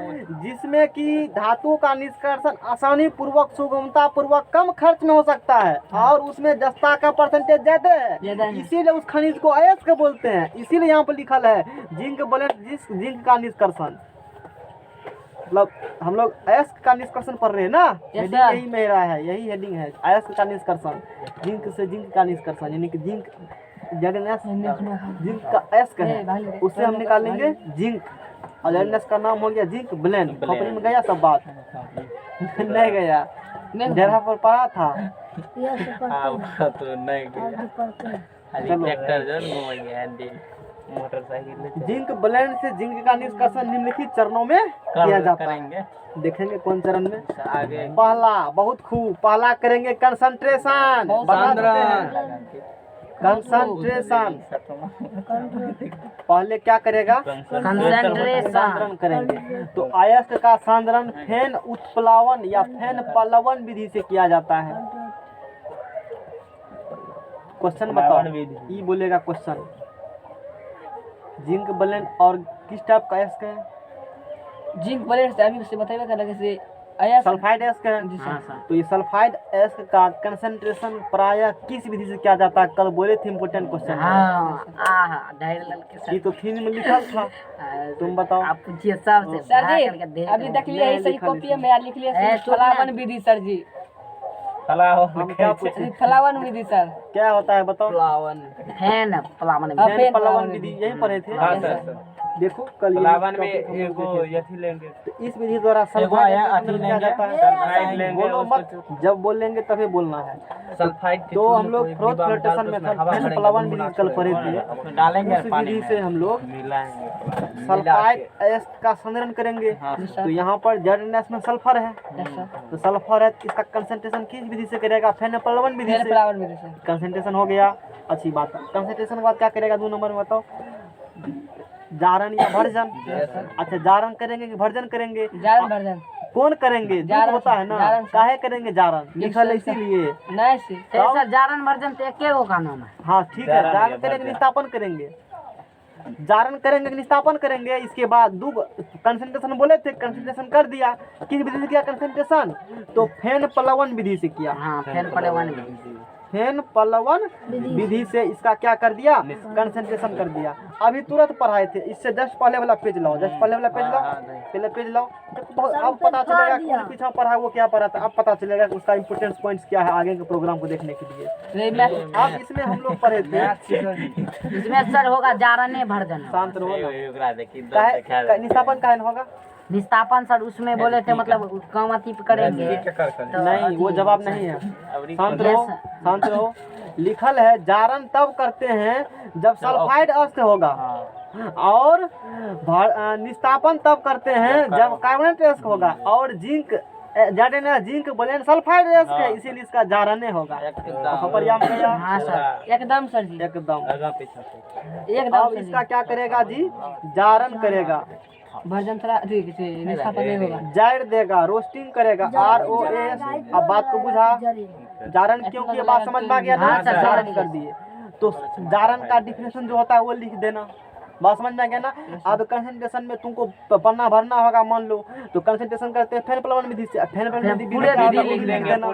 जिसमें कि धातुओं का निष्कर्षण आसानी पूर्वक सुगमता पूर्वक कम खर्च में हो सकता है और उसमें जस्ता का परसेंटेज ज्यादा ज्यादा है है। इसीलिए उस खनिज को अयस्क बोलते हैं इसीलिए यहाँ पर लिखल है जिंक ब्लेंड जिंक का निष्कर्षण मतलब हम लोग अयस्क का निष्कर्षण पढ़ रहे हैं ना हेडिंग sir। यही मेरा है यही हेडिंग है अयस्क का निष्कर्षण जिंक से जिंक का निष्कर्षण यानी कि जिंक ZNS जिंक का अयस्क है उससे हम निकालेंगे जिंक और ZNS का नाम हो गया जिंक ब्लेंड खोपड़ी में गया सब बात नहीं गया जगह पर पड़ा था ये सब हां तो नहीं पढ़ते हैं खाली ट्रैक्टर जन घूमेंगे हैंडल मोटरसाइकिल जिंक ब्लेंड से जिंक का निष्कर्षण निम्नलिखित चरणों में किया जाता है करेंगे देखेंगे कौन चरण में आगे पहला बहुत खूब पहला करेंगे कंसंट्रेशन कंसंट्रेशन पहले क्या करेगा कंसंट्रेशन सांद्रण करेंगे तो अयस्क का सांद्रण फेन उत्प्लावन या फेन पल्लवन विधि से किया जाता है क्वेश्चन बताओ ई बोलेगा क्वेश्चन जिंक ब्लेंड और किस टाइप का अयस्क है जिंक ब्लेंड से अभी से बताइए का लगे से आया सल्फाइड अयस्क है तो ये सल्फाइड अयस्क का कंसंट्रेशन प्रायः किस विधि से किया जाता है कल बोले थे इम्पोर्टेंट क्वेश्चन हां आहा ढेर ललके ये सर तो थीम में लिखा था तुम बताओ आप पूछिए सबसे सर उठा जी करके देख अभी देख लिया नहीं ऐसे ही लिखा कॉपी लिखा। में यार लिख लिया ए, फलावन विधि सर जी हम क्या पूछे फलावन विधि सर क्या होता है बताओ फैन पलावन हाँ, फैन फैन पल्लवन पल्लवन विधि यही पढ़े थे हां सर देखो कल ये पलावन में topic हम लोग एगो देखे थे। यथी लेंगे तो इस विधि द्वारा एगो सल्फाइड आया अयस्क अथी किया जाता है सल्फाइड लेंगे बोलो मत जब बोलेंगे तभी बोलना है सल्फाइड तो हम लोग फ्रोथ फ्लोटेशन मेथड फैन पल्लवन विधि कल पढ़े थे डालेंगे उस पानी विधि में से हम लोग मिलाएंगे सल्फाइड अयस्क का संग्रहण करेंगे तो यहाँ पर ZNS में सल्फर है तो सल्फर है इसका कंसंट्रेशन किस विधि से करेगा फैन पल्लवन विधि से फलावन विधि से कंसंट्रेशन हो गया अच्छी बात है कंसंट्रेशन के बाद क्या करेगा 2 नंबर में बताओ जारन या भर्जन अच्छा जारन करेंगे कि भर्जन करेंगे जारन भर्जन कौन करेंगे जो जारन होता है ना जारन से। काहे करेंगे जारन लिखल है इसीलिए नहीं से सर जारन वर्जन तो एके गो का नाम है हाँ ठीक है जारन करेंगे निस्तापन करेंगे जारन करेंगे कि निस्तापन करेंगे इसके बाद दो कंसंट्रेशन बोले थे कंसंट्रेशन कर दिया किस विधि से किया कंसंट्रेशन तो फैन पल्लवन विधि से किया हां फैन पलावन फैन पल्लवन विधि से इसका क्या कर दिया कंसंट्रेशन कर दिया अभी तुरंत पढ़ाए थे इससे जस्ट पहले वाला पेज लाओ जस्ट पहले वाला पेज लाओ पहले पेज लाओ अब पता चलेगा कौन पीछा पढ़ा वो क्या पढ़ा था अब पता चलेगा उसका इंपोर्टेंस पॉइंट्स क्या है आगे के प्रोग्राम को देखने के लिए अब इसमें हम लोग पढ़े थे इसमें सर होगा जारने भर्जन शांत रहो ना ओकरा देखी काहे निस्तापन काहे न होगा विस्थापन सर उसमें बोले थे मतलब कम अति पे करेंगे तो नहीं, वो जवाब नहीं है। शांत रहो, Yes, शांत रहो। लिखल है जारण तब करते हैं जब सल्फाइड अस्त होगा, और निस्तापन तब करते हैं जब कार्बोनेट अयस्क होगा, और जिंक जिंक बोले सल्फाइड अयस्क है, इसीलिए इसका जारण्य होगा। खपरिया में गया हाँ सर एकदम सर जी, एकदम। एकदम अब सर इसका क्या करेगा जी? जारण करेगा, भर्जन थोड़ा निष्ठापन नहीं होगा। जाड़ देगा, रोस्टिंग करेगा, ROS। अब बात को बुझा, जारण क्यों की बात समझ में आ गया ना? हाँ सर, जारण कर दिए तो जारण का डिफिनेशन जो होता है वो लिख देना। बात समझ में आ गया ना? अब कंसंट्रेशन में तुमको पन्ना भरना होगा, मान लो तो कंसंट्रेशन करते हैं फैन प्लवन विधि से। फैन प्लवन विधि पूरे विधि लिख लिख देना,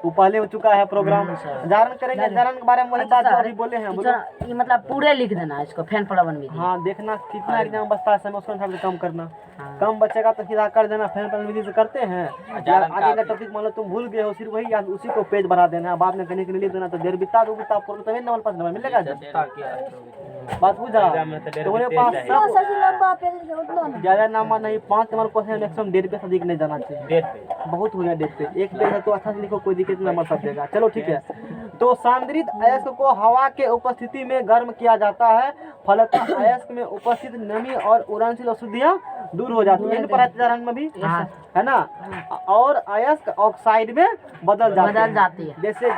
वो पहले हो चुका है प्रोग्राम। जारण करेंगे, जारण के बारे में वही बात जो अभी बोले हैं, बोलो। ये मतलब पूरे लिख देना इसको फैन प्लवन विधि। हाँ, देखना कितना एग्जाम बचता है, समय उसके हिसाब से कम करना। हाँ। कम बचेगा तो सीधा कर देना। फैन प्लवन विधि से करते हैं, या आगे का टॉपिक मान लो तुम भूल गए हो, सिर्फ वही याद, उसी को पेज बढ़ा देना, बाद में कहीं के लिए लिख देना, तो देर बिता दो बिता पूर्ण तभी नंबर पास नंबर मिलेगा। बात बुझा? तुम्हारे पास हाँ सब सर जी, लंबा पेज है, उतना ना। ज्यादा नंबर नहीं, 5 नंबर क्वेश्चन मैक्सिमम 1.5 पे से अधिक नहीं जाना चाहिए। बहुत हो गया 1.5 पे, एक पेज है तो अच्छा से लिखो, कोई दिक्कत नहीं, नंबर सब देगा। चलो ठीक है। तो सांद्रित अयस्क को हवा के उपस्थिति में गर्म किया जाता है, फलतः अयस्क में उपस्थित नमी और उड़नशील अशुद्धियां दूर हो जाती है। पढ़ा चरण में भी हाँ। है ना? और अयस्क ऑक्साइड में बदल जाती है। जैसे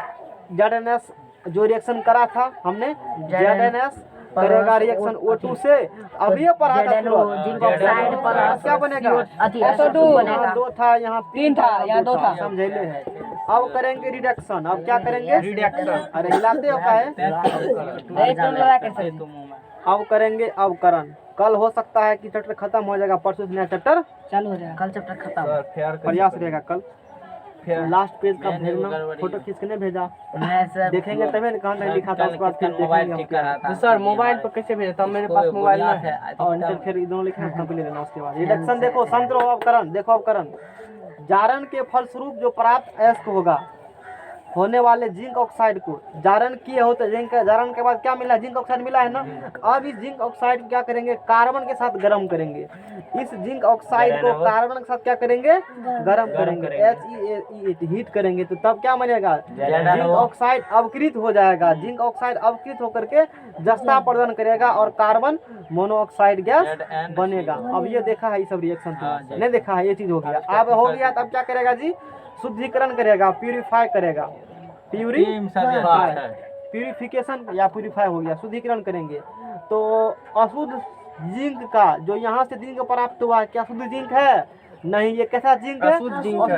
ZNS जो रिएक्शन करा था हमने, ZNS करेगा रिएक्शन O2 से। अभी ये पढ़ा था पूरा। जिंक ऑक्साइड प्लस क्या बनेगा? अति SO2 बनेगा। 2 था, यहाँ 3 था, यहाँ 2 था। समझे है। अब करेंगे रिडक्शन। अब क्या करेंगे? रिडक्शन। अरे हिलाते हो का है? अब करेंगे अवकरण। कल हो सकता है कि चैप्टर खत्म हो जाएगा, परसों से नया चैप्टर चालू हो जाएगा। कल चैप्टर खत्म। प्रयास रहेगा कल। लास्ट पेज का भेजना, फोटो खींच के नहीं भेजा, मैं सर देखेंगे तभी कहाँ तक लिखा था, उसके बाद फिर मोबाइल देखेंगे हम ठीक क्या करा है। था सर मोबाइल पर कैसे भेजता हूँ? मेरे पास मोबाइल बोला नहीं है। है, और इंटर फिर दोनों लिखना है, ले लेना। उसके बाद रिडक्शन देखो, शांत रहो। अवकरण देखो, अवकरण जारण के फलस्वरूप जो प्राप्त अयस्क होगा, होने वाले जिंक ऑक्साइड को जारण किए हो तो जिंक, जारण के बाद क्या मिला? जिंक ऑक्साइड मिला है ना। अब इस जिंक ऑक्साइड क्या करेंगे? कार्बन के साथ गर्म करेंगे। इस जिंक ऑक्साइड को कार्बन के साथ क्या करेंगे? गर्म करेंगे, HEAT हीट करेंगे। तो तब क्या बनेगा? जिंक ऑक्साइड अवकृत हो जाएगा। जिंक ऑक्साइड अवकृत होकर के जस्ता प्रदान करेगा और कार्बन मोनोऑक्साइड गैस बनेगा। अब ये देखा है, ये सब रिएक्शन नहीं देखा है, ये चीज हो गया। अब हो गया, तब क्या करेगा जी? शुद्धिकरण करेगा, प्यूरिफाई करेगा। प्यूरिफिकेशन या प्यूरिफाई हो गया, शुद्धिकरण करेंगे। तो अशुद्ध जिंक का जो यहाँ से जिंक प्राप्त हुआ है, क्या शुद्ध जिंक है? नहीं, ये कैसा जिंक है? अशुद्ध जिंक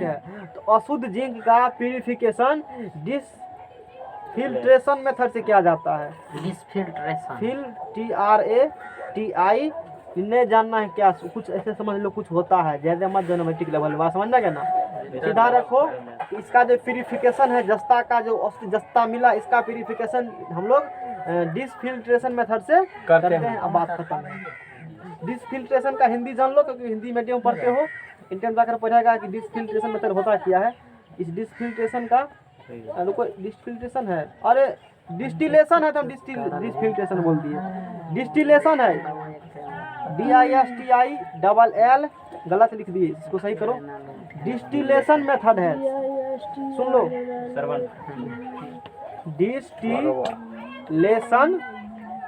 है। तो अशुद्ध जिंक का प्यूरिफिकेशन डिसफिल्ट्रेशन मेथड से किया जाता है। डिसफिल्ट्रेशन, TRATI नहीं जानना है क्या? कुछ ऐसे समझ लो, कुछ होता है, ज्यादा मत जोनोमेट्रिक लेवल में समझना क्या ना। सीधा रखो। इसका जो प्यूरिफिकेशन है, जस्ता का जो जस्ता मिला, इसका प्यूरिफिकेशन हम लोग डिसफिल्ट्रेशन मेथड से करते हैं। अब बात खत्म है। डिसफिल्ट्रेशन का हिंदी जान लो, क्योंकि हिंदी मीडियम पढ़ते हो, इंटर जाकर पढ़ेगा कि डिसफिल्ट्रेशन मेथड होता क्या है। इस डिसफिल्ट्रेशन का डिसफिल्ट्रेशन है, अरे डिस्टिलेशन है तो हम डिसफिल्ट्रेशन बोल दिए। डिस्टिलेशन है, DISTILL, गलत लिख दिए, इसको सही करो। डिस्टिलेशन मेथड है, सुन लो।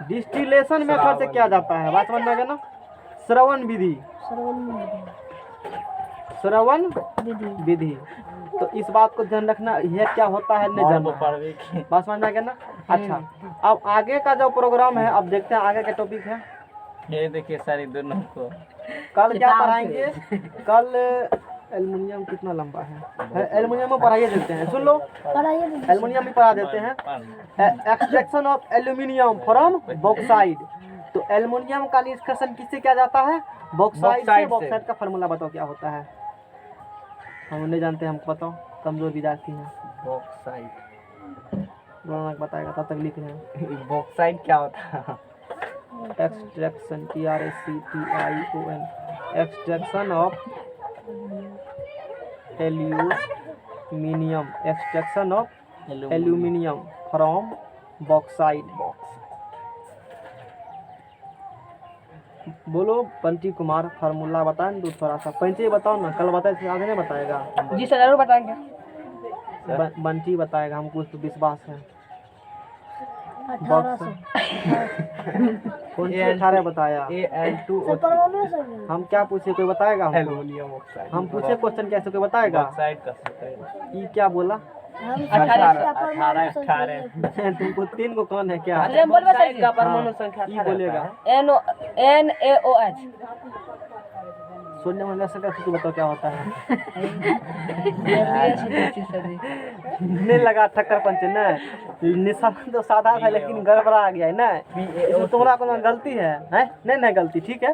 डिस्टिलेशन मेथड से क्या जाता है? बात समझ में आ गया ना। श्रवण विधि, श्रवण विधि। तो इस बात को ध्यान रखना, यह क्या होता है नहीं जानना। बात समझ में आ गया ना। अच्छा, अब आगे का जो प्रोग्राम है, अब देखते हैं आगे का टॉपिक है। ये देखिए सारी दोनों को कल क्या पढ़ाएंगे? कल एल्युमिनियम कितना लंबा है, एल्युमिनियम में पढ़ाइए देते हैं। सुन लो, एल्युमिनियम भी पढ़ा देते हैं। Extraction of aluminium from bauxite. तो एल्युमिनियम का निष्कर्षण किससे किया जाता है? बॉक्साइड से। बॉक्साइड का फार्मूला बताओ क्या होता है? हम नहीं जानते, हमको बताओ, कमजोर विद्यार्थी हैं। बॉक्साइड बताएगा, तब तक लिख रहे हैं। बॉक्साइड क्या होता है? Extraction, TRACTION, extraction of aluminium, extraction of aluminium from bauxite. बोलो बंटी कुमार फार्मूला बताएं दो थोड़ा सा पंचे बताओ ना, कल बताए थे आगे नहीं बताएगा। जी सर जरूर बताएंगे। बंटी बताएगा, हमको उस पर विश्वास है। 1800 कौन सी 18 बताया? Al2 सर परमाणु सर हम क्या पूछे, कोई बताएगा हमको? Aluminium oxide. हम पूछे क्वेश्चन कैसे, कोई बताएगा? ऑक्साइड का सूत्र है। ये क्या बोला? हम 18 तुमको 3 को कौन है क्या? अरे हम बोलबे सर का परमाणु संख्या ये बोलेगा। NaOH। सोडियम हाइड्रोक्साइड का सूत्र बताओ क्या होता है? नहीं लगा ठक्कर पंचे ना, निशान तो साधा था लेकिन गड़बड़ा गया है ना, इसमें तुम्हारा कोनो गलती है, हैं? नहीं गलती, ठीक है।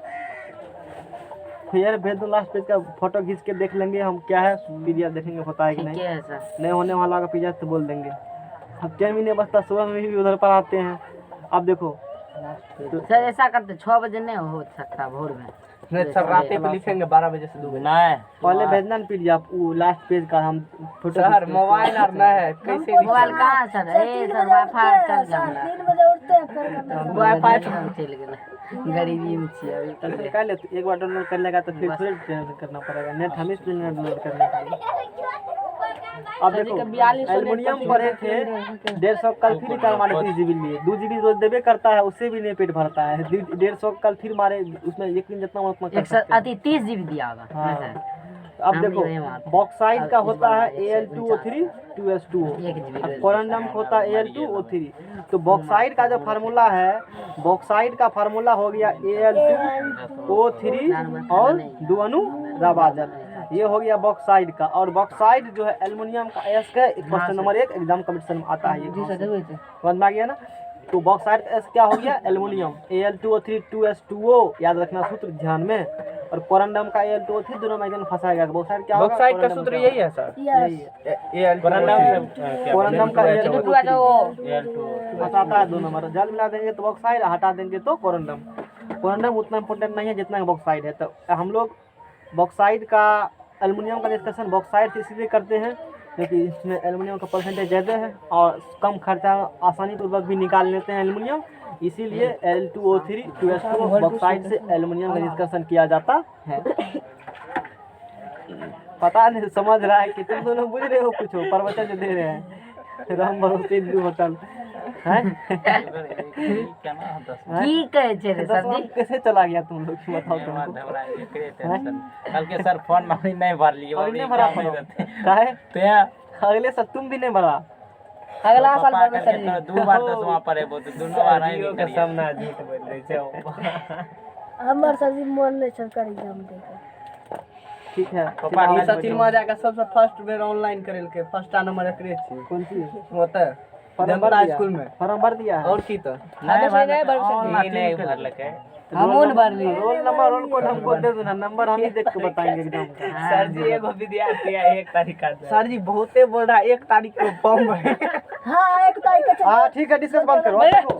फिर भेज दो, लास्ट पेज का फोटो खींच के देख लेंगे हम क्या है, पीडीएफ देखेंगे होता है कि ठीक नहीं। है सर। नहीं होने वाला का पीडीएफ तो बोल देंगे। अब 10 मिनट बचता, सुबह में भी उधर पर आते हैं। अब देखो सर ऐसा करते 6 बजे नहीं हो सकता भोर में। नहीं सर, रात पे लिखेंगे 12 बजे से 2 बजे। नहीं पहले भेजना ना पीडीएफ, वो लास्ट पेज का हम फोटो सर, मोबाइल और ना है कैसे मोबाइल कहाँ सर? ए सर वाईफाई चल जाना। 3 बजे उठते हैं फिर करते हैं। वाईफाई चल गेला, गरीबी में छी अभी। तो निकाल ले, एक बार डाउनलोड कर लेगा तो फिर थोड़ी डाउनलोड करना पड़ेगा, नेट हमें से डाउनलोड करने के लिए। अब देखो एल्युमिनियम पढ़े थे 150, कल फिर निकाल मारे 30 GB लिए, 2 GB रोज देवे करता है, उससे भी नहीं पेट भरता है। 150 कल फिर मारे, उसमें एक दिन जितना उतना कर सकते हैं। 30 GB दिया होगा। हाँ। सर अब देखो बॉक्साइड का होता है Al2O3 2S2O, और कोरंडम होता है Al2O3। तो बॉक्साइड का जो फार्मूला है, बॉक्साइड का फार्मूला हो गया Al2O3 और 2 अणु रवाजल, ये हो गया बॉक्साइड का। और बॉक्साइड जो है एल्युमिनियम का एस का क्वेश्चन नंबर 1 एग्जाम कॉम्पिटिशन में आता है, ये समझ में आ गया ना। तो बॉक्साइड का एस क्या हो गया? एल्युमिनियम। Al2O3 2S2O याद रखना सूत्र ध्यान में। और कोरंडम का Al2O3 दोनों में एकदम फंसाएगा। बॉक्साइड क्या होगा? बॉक्साइड का सूत्र यही है सर। यही है। कोरंडम का Al2O3 फंसाता है 2 नंबर, जल मिला देंगे तो बॉक्साइड, हटा देंगे तो कोरंडम। कोरंडम उतना इंपॉर्टेंट नहीं है जितना बॉक्साइड है। तो हम लोग बॉक्साइड का एल्युमिनियम का डिस्कशन बॉक्साइड से इसलिए करते हैं क्योंकि इसमें एल्युमिनियम का परसेंटेज ज़्यादा है और कम खर्चा, आसानी पूर्वक भी निकाल लेते हैं एल्युमिनियम, इसीलिए Al2O3 2S2O बॉक्साइड से एल्युमिनियम का डिस्कशन किया जाता है। पता नहीं समझ रहा है कि तुम दोनों बुझ रहे हो, कुछ हो प्रवचन जो दे रहे हैं राम भरोसे होटल है। ठीक है चले सर जी। कैसे चला गया तुम लोग, बताओ तुमको। कल के सर फोन में नहीं भर लिए, और नहीं भरा काहे? तो अगले साल तुम भी नहीं भरा। अगला साल भर में सर जी। 2 बार 10 वहाँ पर है, वो तो दोनों बार आएंगे कर सामना झूठ बोल रहे थे। हमर सर जी मन नहीं सरकार एग्जाम देके। ठीक है। पापा सचिन मजा का सबसे फर्स्ट बेर ऑनलाइन करेल के फर्स्ट नंबर एकरे छी कौन सी होता जनता स्कूल में फॉर्म भर दिया है? और की तो नहीं भर नहीं भर लगे। हमोन भर ली। रोल नंबर रोल कोड हमको दे दो ना, नंबर हम ही देख के बताएंगे एकदम का। सर जी एगो विद्यार्थी है 1 तारीख का। सर जी बहुते बोल रहा 1 तारीख को बम है। हाँ 1 तारीख को हाँ ठीक है, डिस्कस बंद करो। देखो,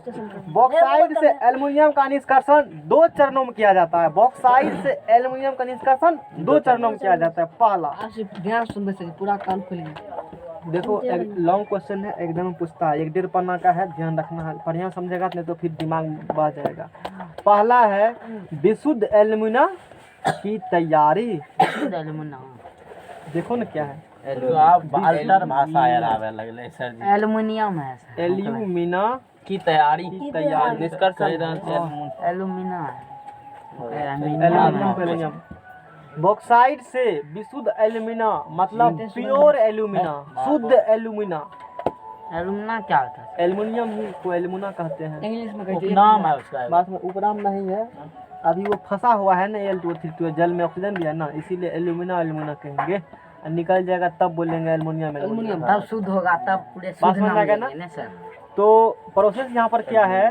बॉक्साइड से एल्युमिनियम का निष्कर्षण 2 चरणों में किया जाता है। बॉक्साइड से एल्युमिनियम का निष्कर्षण 2 चरणों में किया जाता है। पहला, आप सिर्फ ध्यान सुनबे सर जी, पूरा कान खोल गया। देखो एक लॉन्ग क्वेश्चन है, एकदम पूछता है, 1.5 पन्ना का है, ध्यान रखना है, बढ़िया समझेगा नहीं तो फिर दिमाग बह जाएगा। पहला है विशुद्ध एल्युमिना की तैयारी। देखो ना क्या है, तो आप अल्टर भाषा यार आवे लगले सर जी। एल्युमिनियम है सर। एल्यूमिना की तैयारी तैयारी। निष्कर्षण एल्युमिना एल्यूमिनियम। बॉक्साइड से विशुद्ध एल्यूमिना मतलब प्योर एल्यूमिना, शुद्ध एल्यूमिना। एल्युमिना क्या होता है? एल्युमिनियम ही को एल्यूमिना कहते हैं। इंग्लिश में कहते नाम है उसका। बात में उपनाम नहीं है, अभी वो फंसा हुआ है ना Al2O3 जल में ऑक्सीजन भी है ना, इसीलिए एल्यूमिना एल्यूमिना कहेंगे। निकल जाएगा तब बोलेंगे एल्युमिनियम एल्युमिनियम। तब शुद्ध होगा, तब पूरे बात शुद्ध समझ नाम आ गया ना? लेंगे सर। तो प्रोसेस यहाँ पर क्या है,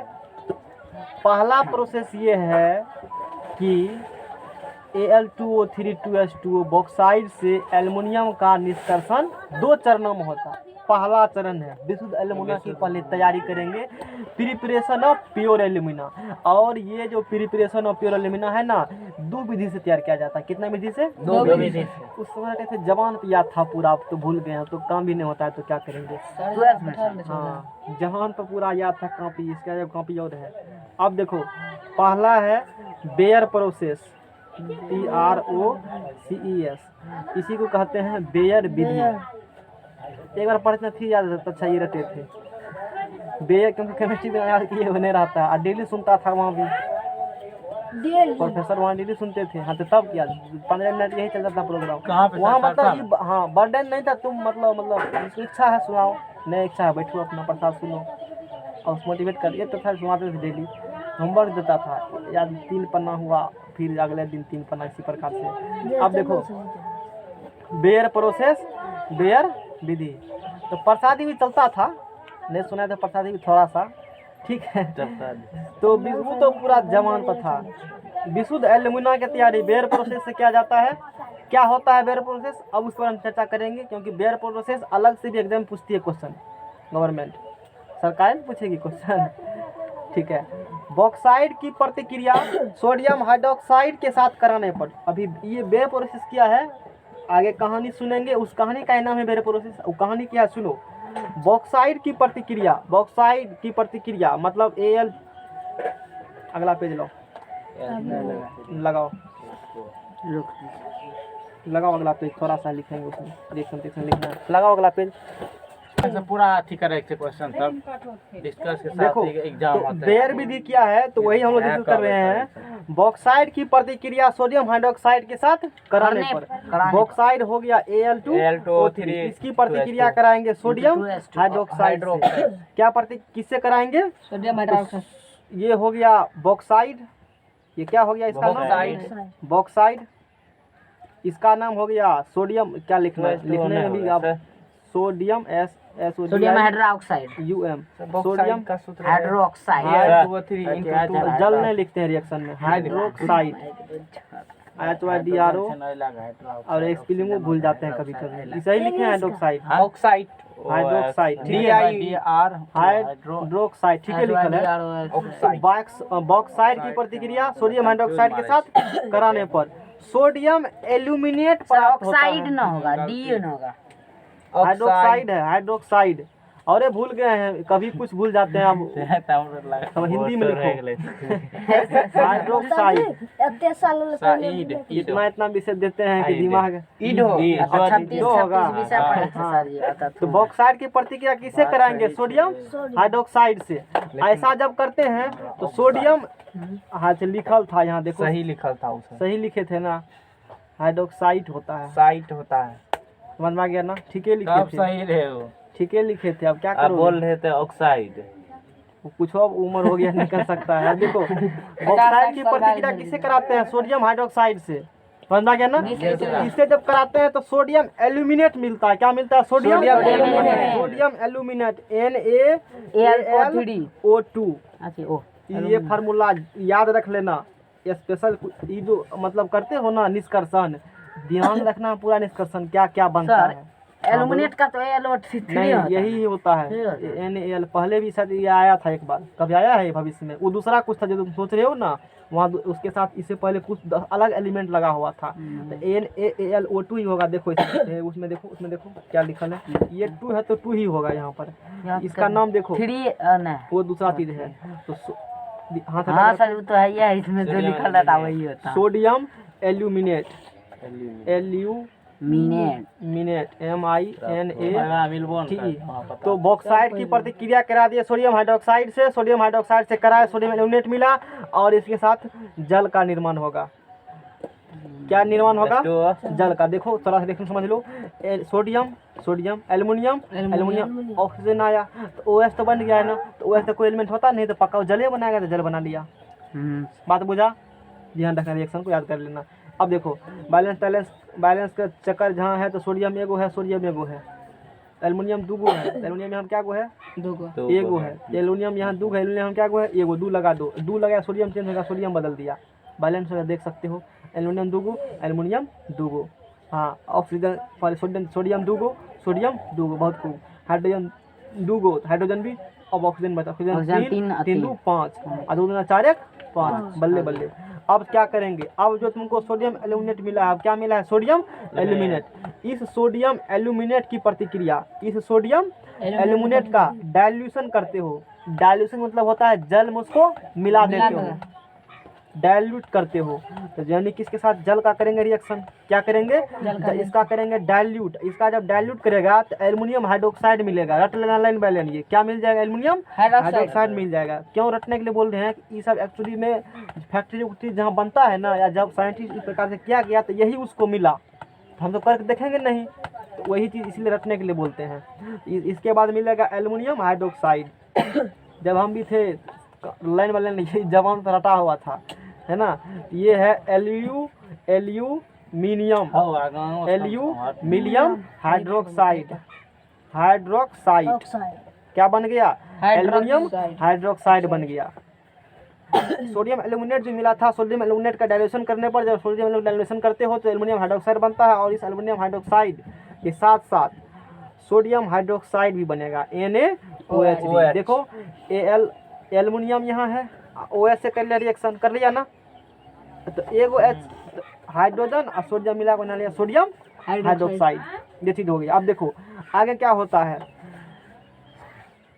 पहला प्रोसेस ये है कि Al2O3 2S2O बॉक्साइड से एल्युमिनियम का निष्कर्षण 2 चरणों में होता है। पहला चरण है विशुद्ध एल्युमिना की पहले तैयारी करेंगे, प्रिपरेशन ऑफ प्योर एल्युमिना। और ये जो प्रिपरेशन ऑफ प्योर एल्युमिना है ना, 2 विधि से तैयार किया जाता है। कितना विधि से? 2 विधि से। उस समय कहते जबान पे याद था पूरा, अब तो भूल गए हैं, तो काम भी नहीं होता है तो क्या करेंगे। हाँ जहान पर पूरा याद था, कॉपी, इसका जब कॉपी और है। अब देखो पहला है बेयर प्रोसेस, PROCES, इसी को कहते हैं बेयर विधि। एक बार पढ़ते फिर याद रहता, अच्छा ये रटे थे बेयर, क्योंकि केमिस्ट्री में याद किए बने रहता है, डेली सुनता था वहाँ भी, प्रोफेसर वहाँ डेली सुनते थे। हाँ तो तब क्या 15 मिनट यही चलता था प्रोग्राम वहाँ, मतलब हाँ बर्डन नहीं था। तुम मतलब इच्छा है सुनाओ, नहीं इच्छा है बैठो अपना प्रसाद सुनो और मोटिवेट करिए, तो फिर सुनाते थे डेली। होमवर्क देता था, याद 3 पन्ना हुआ, फिर अगले दिन 3 पन्ना, इसी प्रकार से। अब देखो बेयर प्रोसेस, बेयर विधि, तो प्रसादी भी चलता था, नहीं सुना था प्रसादी भी थोड़ा सा, ठीक है। तो विष्णु तो पूरा जवान पर था। विशुद्ध एल्यूमिना की तैयारी बेयर प्रोसेस से किया जाता है। क्या होता है बेयर प्रोसेस, अब उस पर हम चर्चा करेंगे, क्योंकि बेयर प्रोसेस अलग से भी एग्जाम पूछती है क्वेश्चन, गवर्नमेंट सरकार पूछेगी क्वेश्चन, ठीक है। बॉक्साइड की प्रतिक्रिया सोडियम हाइड्रोक्साइड के साथ कराने पर, अभी ये बेयर प्रोसेस क्या है, आगे कहानी सुनेंगे, उस कहानी का नाम है बेयर प्रोसेस। वो कहानी क्या है सुनो। बॉक्साइड की प्रतिक्रिया, बॉक्साइड की प्रतिक्रिया मतलब Al, अगला पेज लो, लगाओ लगाओ अगला पेज, थोड़ा सा लिखेंगे उसमें, रिएक्शन लिखना है, लगाओ अगला पेज। ऐसा पूरा ठीक है क्वेश्चन तब डिस्कस के साथ देखो एग्जाम तो बेयर विधि क्या है, तो वही हम लोग डिस्कस कर रहे हैं। बॉक्साइड की प्रतिक्रिया सोडियम हाइड्रोक्साइड के साथ कराने पर, बॉक्साइड हो गया Al2O3, इसकी प्रतिक्रिया कराएंगे सोडियम हाइड्रोक्साइड से। क्या किससे कराएंगे, सोडियम हाइड्रोक्साइड, ये हो गया बॉक्साइड, ये क्या हो गया इसका नाम, बॉक्साइड, इसका नाम हो गया सोडियम, क्या लिखना है, लिखने में भी आप sodium sodium hydroxide, UM, sodium का सूत्र हाइड्रोक्साइड, जल नहीं लिखते हैं रिएक्शन में, हाइड्रोक्साइड HYDRO, और एक स्पेलिंग को भूल जाते हैं कभी कभी, इसे ही लिखे हाइड्रोक्साइड, ऑक्साइड, हाइड्रोक्साइड, हाइड्रोक्साइड, ठीक है लिखल है। बॉक्साइड की प्रतिक्रिया सोडियम हाइड्रोक्साइड के साथ कराने पर सोडियम एल्यूमिनेट प्राप्त होता है। ऑक्साइड ना होगा, डी ना होगा, हाइड्रोक्साइड है, हाइड्रोक्साइड। अरे भूल गए हैं, कभी कुछ भूल जाते हैं हम हिंदी में लिखो हाइड्रोक्साइड। इतना विषय देते हैं कि दिमाग होगा। तो बॉक्साइड की प्रतिक्रिया किससे कराएंगे, सोडियम हाइड्रोक्साइड से। ऐसा जब करते हैं तो सोडियम, हाँ लिखल था यहाँ देखो, सही लिखल था उसे, सही लिखे थे ना, हाइड्रोक्साइड होता है, साइट होता है, समझ में आ गया ना, ठीक है लिखे थे, सही रहे वो, ठीक है लिखे थे। अब क्या आप करोगे, बोल रहे थे ऑक्साइड, कुछ अब उम्र हो गया निकल सकता है। देखो बॉक्साइड की प्रतिक्रिया किससे कराते हैं, सोडियम हाइड्रोक्साइड से, समझ में आ गया ना। इससे जब कराते हैं तो सोडियम एल्यूमिनेट मिलता है, क्या मिलता है, सोडियम एल्यूमिनेट, NaAlO2। ये फार्मूला याद रख लेना, स्पेशल ये जो मतलब करते हो ना निष्कर्षण, ध्यान रखना पूरा निष्कर्षण क्या क्या बनता है। एल्यूमिनेट का तो AlO3 नहीं यही होता है, NaL, पहले भी शायद ये आया था एक बार, कभी आया है भविष्य में, वो दूसरा कुछ था जो तुम सोच रहे हो ना, वहाँ उसके साथ इससे पहले कुछ अलग एलिमेंट लगा हुआ था, तो NaAlO2 ही होगा। देखो उसमें देखो, उसमें देखो क्या लिखल है, ये 2 है तो 2 ही होगा यहाँ पर, इसका नाम देखो, 3 वो दूसरा चीज है। तो हाँ सर वो तो है ही है, इसमें जो लिखल रहता वही होता, सोडियम एल्यूमिनेट, मिनेट MINA। तो बॉक्साइड की प्रतिक्रिया करा दिए सोडियम हाइड्रोक्साइड से, सोडियम हाइड्रोक्साइड से कराए, सोडियम एल्यूमिनेट मिला और इसके साथ जल का निर्माण होगा। क्या निर्माण होगा, जल का। देखो थोड़ा सा देखो समझ लो, सोडियम एल्यूमिनियम ऑक्सीजन आया तो OH तो बन गया है ना, तो OH तो कोई एलिमेंट होता नहीं, तो पक्का जले बनाएगा, तो जल बना लिया। बात बुझा, ध्यान रखना, रिएक्शन को याद कर लेना। अब देखो बैलेंस का चक्कर जहाँ है तो सोडियम एगो है, सोडियम एगो है, एल्युमिनियम दूगो है, एल्युमिनियम यहाँ क्या गो है, एगो है, एल्युमिनियम यहाँ दू है, एल्युमिनियम क्या गो है, एगो, दू लगा दो, दू लगाया सोडियम चेंज होगा, सोडियम बदल दिया, बैलेंस होगा, देख सकते हो, एल्युमिनियम दूगो, एल्युमिनियम दूगो, हाँ ऑक्सीजन सोडियम दूगो, बहुत खूब, हाइड्रोजन दूगो, हाइड्रोजन भी, अब ऑक्सीजन बचा, ऑक्सीजन 3 2 5 और 2 दूना 4 1 5, बल्ले बल्ले। अब क्या करेंगे, अब जो तुमको सोडियम एल्यूमिनेट मिला है, अब क्या मिला है, सोडियम एल्यूमिनेट। इस सोडियम एल्यूमिनेट की प्रतिक्रिया, इस सोडियम एल्यूमिनेट का डाइल्यूशन करते हो, डाइल्यूशन मतलब होता है जल में उसको मिला देते हो, डाइल्यूट करते हो, तो यानी किसके साथ जल का करेंगे रिएक्शन, क्या करेंगे, इसका करेंगे डाइल्यूट। इसका जब डाइल्यूट करेगा तो एल्युमिनियम हाइड्रोक्साइड मिलेगा। रट लेना लाइन बाय लाइन, ये क्या मिल जाएगा, एल्युमिनियम हाइड्रोक्साइड मिल जाएगा। क्यों रटने के लिए बोल रहे हैं कि ये सब एक्चुअली में फैक्ट्री उक्ट्री जहाँ बनता है ना, या जब साइंटिस्ट इस प्रकार से किया गया तो यही उसको मिला, तो हम तो करके देखेंगे नहीं, तो वही चीज़ इसलिए रटने के लिए बोलते हैं। इसके बाद मिलेगा एल्युमिनियम हाइड्रोक्साइड। जब हम भी थे लाइन वाले यही जवान तो रटा हुआ था, है ना। ये है एल्यूमिनियम हाइड्रोक्साइड। क्या बन गया, एल्युमिनियम हाइड्रोक्साइड बन गया। सोडियम एल्यूमिनेट जो मिला था, सोडियम एल्यूमिनेट का डाइल्यूशन करने पर, जब सोडियम एल्यूमिनेट डाइल्यूशन करते हो तो एल्युमिनियम हाइड्रोक्साइड बनता है, और इस एल्युमिनियम हाइड्रोक्साइड के साथ साथ सोडियम हाइड्रोक्साइड भी बनेगा, NaOH। देखो एल्युमिनियम यहाँ है, OH से कर लिया रिएक्शन, कर लिया ना, तो एगो H हाइड्रोजन और सोडियम मिला बना लिया सोडियम हाइड्रोक्साइड, ये चीज हो गई। अब देखो आगे क्या होता है,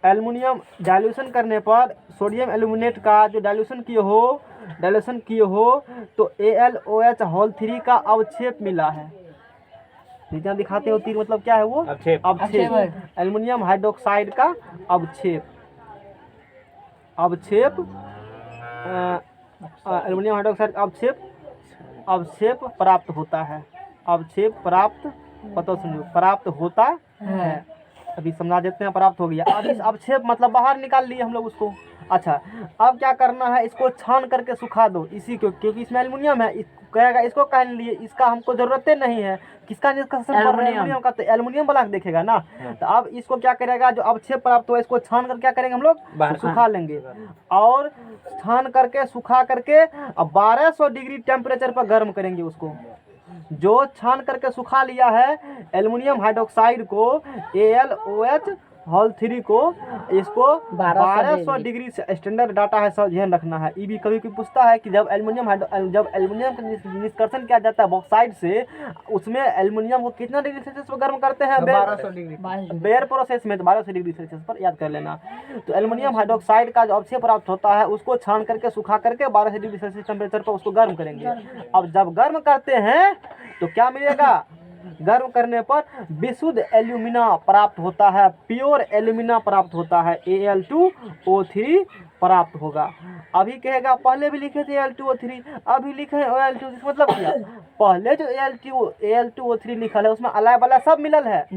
एल्युमिनियम डाइल्यूशन करने पर सोडियम एल्यूमिनेट का जो डाइल्यूशन किए हो तो AlOH3 का अवक्षेप मिला है। नीचे दिखाते हो तीर, मतलब क्या है वो, अवक्षेप। एल्युमिनियम हाइड्रोक्साइड का अवक्षेप एल्युमिनियम हाइड्रोक्साइड का अवक्षेप प्राप्त होता है, प्राप्त होता है। अभी समझा देते हैं, प्राप्त हो गया। अब इस अवक्षेप मतलब बाहर निकाल लिए हम लोग उसको। अच्छा, अब क्या करना है, इसको छान करके सुखा दो इसी को, क्योंकि इसमें एल्युमिनियम है। कहेगा इसको कह लिए, इसका हमको जरूरत नहीं है, किसका निष्कर्षण कर रहे हैं, एल्युमिनियम का, तो एल्युमिनियम वाला देखेगा ना। तो अब इसको क्या करेगा, जो अवक्षेप प्राप्त हुआ इसको छान कर क्या करेंगे हम लोग, सुखा लेंगे, और छान करके सुखा करके अब 1200 डिग्री टेम्परेचर पर गर्म करेंगे उसको। जो छान करके सुखा लिया है एल्युमिनियम हाइड्रोक्साइड को, AlOH3 को, इसको 1200 डिग्री से स्टैंडर्ड डाटा है, सब ध्यान रखना है। ये भी कभी पूछता है कि जब एल्युमिनियम का निष्कर्षण किया जाता है बॉक्साइड से, उसमें एल्युमिनियम को कितना डिग्री सेल्सियस पर गर्म करते हैं, 1200 डिग्री बेयर प्रोसेस में 1200 डिग्री सेल्सियस पर, याद कर लेना। तो एल्युमिनियम हाइड्रोक्साइड का जो अवक्षेप प्राप्त होता है उसको छान करके सुखा करके 1200 डिग्री सेल्सियस टेम्परेचर पर उसको गर्म करेंगे। अब जब गर्म करते हैं तो क्या मिलेगा, गर्म करने पर विशुद्ध एल्यूमिना प्राप्त होता है, प्योर एल्यूमिना प्राप्त होता है, Al2O3 प्राप्त होगा। अभी कहेगा पहले भी लिखे थे Al2O3, अभी लिखे हैं Al2, मतलब क्या, पहले जो Al2O3 लिखा है उसमें अलाय वाला सब मिलल है,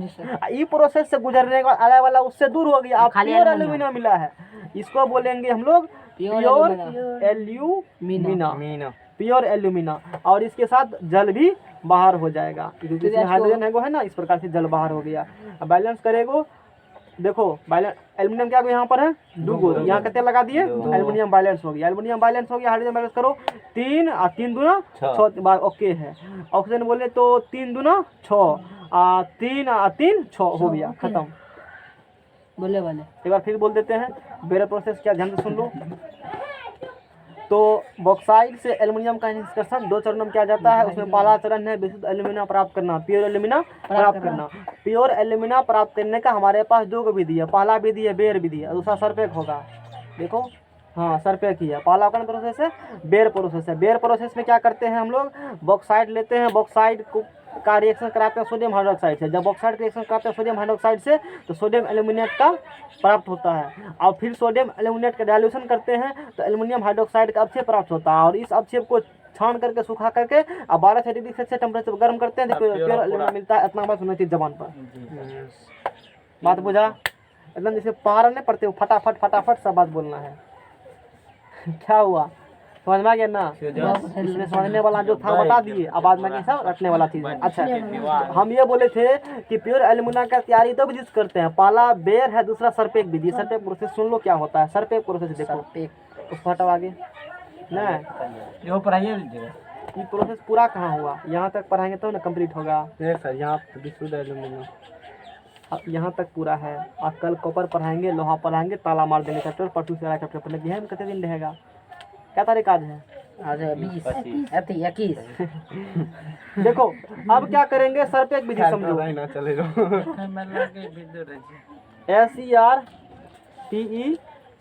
ई प्रोसेस से गुजरने के बाद अलाय वाला उससे दूर हो गया, अब प्योर एल्यूमिना मिला है। इसको बोलेंगे हम लोग प्योर एल्यूमिना, प्योर एल्यूमिना, और इसके साथ जल भी बाहर हो जाएगा, क्योंकि इसमें हाइड्रोजन है ना, इस प्रकार से जल बाहर हो गया। अब बैलेंस करेगो, देखो बैलेंस, एल्युमिनियम क्या यहाँ पर है, 2 यहाँ कितने लगा दिए, एल्युमिनियम बैलेंस हो गया, हाइड्रोजन बैलेंस करो, 3 और 3 दूना 6 बार ओके है। ऑक्सीजन बोले तो 3 दूना 6, 3 और 3 6 हो गया, खत्म। बोले वाले एक बार फिर बोल देते हैं, बेरा प्रोसेस क्या, ध्यान से सुन लो। तो बॉक्साइड से एल्युमिनियम का निष्कर्षण 2 चरणों में किया जाता है। उसमें पहला चरण है विशुद्ध एल्यूमिना प्राप्त करना, प्योर एल्यूमिना प्राप्त करना। प्योर एल्यूमिना प्राप्त करने का हमारे पास 2 विधि है, पहला विधि है बेयर विधि, दूसरा सरपेक होगा। देखो हाँ, सरपेक ही है। पहला कौन प्रोसेस है, बेयर प्रोसेस है। बेयर प्रोसेस में क्या करते हैं हम लोग, बॉक्साइड लेते हैं, बॉक्साइड को का रिएक्शन कराते हैं सोडियम हाइड्रोक्साइड से। जब बॉक्साइड रिएक्शन कराते हैं सोडियम हाइड्रोक्साइड से तो सोडियम एल्यूमिनेट का प्राप्त होता है, और फिर सोडियम एल्यूमिनेट का डाइल्यूशन करते हैं तो एल्यूमिनियम हाइड्रोक्साइड का अवक्षेप प्राप्त होता है, और इस अवक्षेप को छान करके सुखा करके अब 1200 डिग्री सेल्सियस टेम्परेचर पर गर्म करते हैं तो प्योर एल्यूमिना मिलता है। इतना बात सुनना चाहिए जबान पर, बात बुझा, एकदम जैसे पारा नहीं पड़ते, फटाफट सब बात बोलना है। क्या हुआ, समझ में आ गया ना, इसमें समझने वाला जो था बता दिए, अब बाद में सब रखने वाला चीज है। अच्छा, हम ये बोले थे कि प्योर एल्यूमिना का तैयारी तो विधि करते हैं, पहला बेयर है, दूसरा सरपेक विधि। सरपेक प्रोसेस सुन लो क्या होता है, सरपेक प्रोसेस देखो, उसको हटाओ आगे ना, यो पढ़ाइए लीजिएगा। ये प्रोसेस पूरा कहाँ हुआ, यहाँ तक पढ़ाएंगे तो ना कंप्लीट होगा सर, यहाँ विशुद्ध एल्यूमिना अब यहाँ तक पूरा है। और कल कॉपर पढ़ाएंगे, लोहा पढ़ाएंगे, ताला मार देंगे चैप्टर, परसों से चैप्टर पढ़ने की है। कितने दिन रहेगा, क्या तारीख आज है, आज 21। देखो अब क्या करेंगे, सरपेक विधि समझो, ना चलेगा। SERPEC,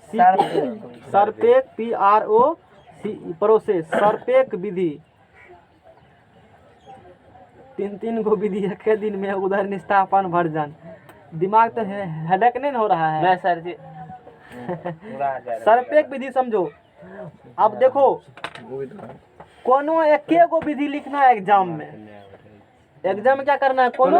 सरपेक, PROCES, प्रोसेस सर्पेक विधि 3 गो विधि एक दिन में उधर निष्ठापन भर्जन। दिमाग तो हेडेक नहीं हो रहा है। मैं सर जी पूरा आ जा रहा है। सर्पेक विधि समझो। अब देखो कोनो एके गो विधि लिखना है एग्जाम में। एग्जाम में क्या करना है? कोनो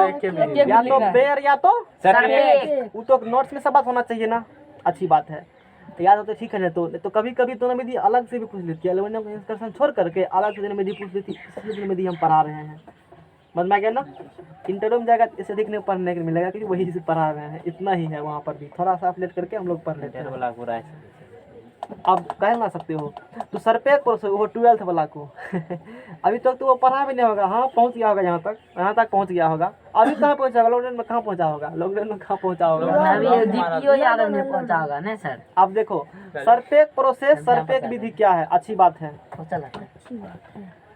या तो बेर या तो सर्पेक। वो तो नोट्स में सब बात होना चाहिए ना। अच्छी बात है, तो याद हो तो ठीक है। नहीं तो कभी कभी दोनों विधि अलग से भी पूछ लेती है। एल्युमिनियम का इंस्ट्रक्शन छोड़ करके अलग से दोनों विधि पूछ लेती है। इसलिए दोनों विधि हम पढ़ा रहे हैं। समझ में आ गया ना? इंटरव्यू में जाएगा इससे देखने पढ़ने को मिलेगा क्योंकि वही से पढ़ा रहे हैं। इतना ही है, वहाँ पर भी थोड़ा सा अपडेट करके हम लोग पढ़ लेते हैं। वाला पूरा है। अब कह ना सकते हो तो सर्पेक प्रोसेस वो 12th वाला को अभी तक तो वो पढ़ा भी नहीं होगा। हाँ पहुंच गया होगा, यहाँ तक पहुंच गया होगा। अभी कहाँ पहुंचा होगा? लॉकडाउन में कहाँ पहुंचा होगा? लॉकडाउन में कहाँ पहुंचा होगा? अभी जीपीओ याद नहीं पहुंचा होगा ना सर। अब देखो सर्पेक प्रोसेस सर्पेक विधि क्या है? अच्छी बात है। चला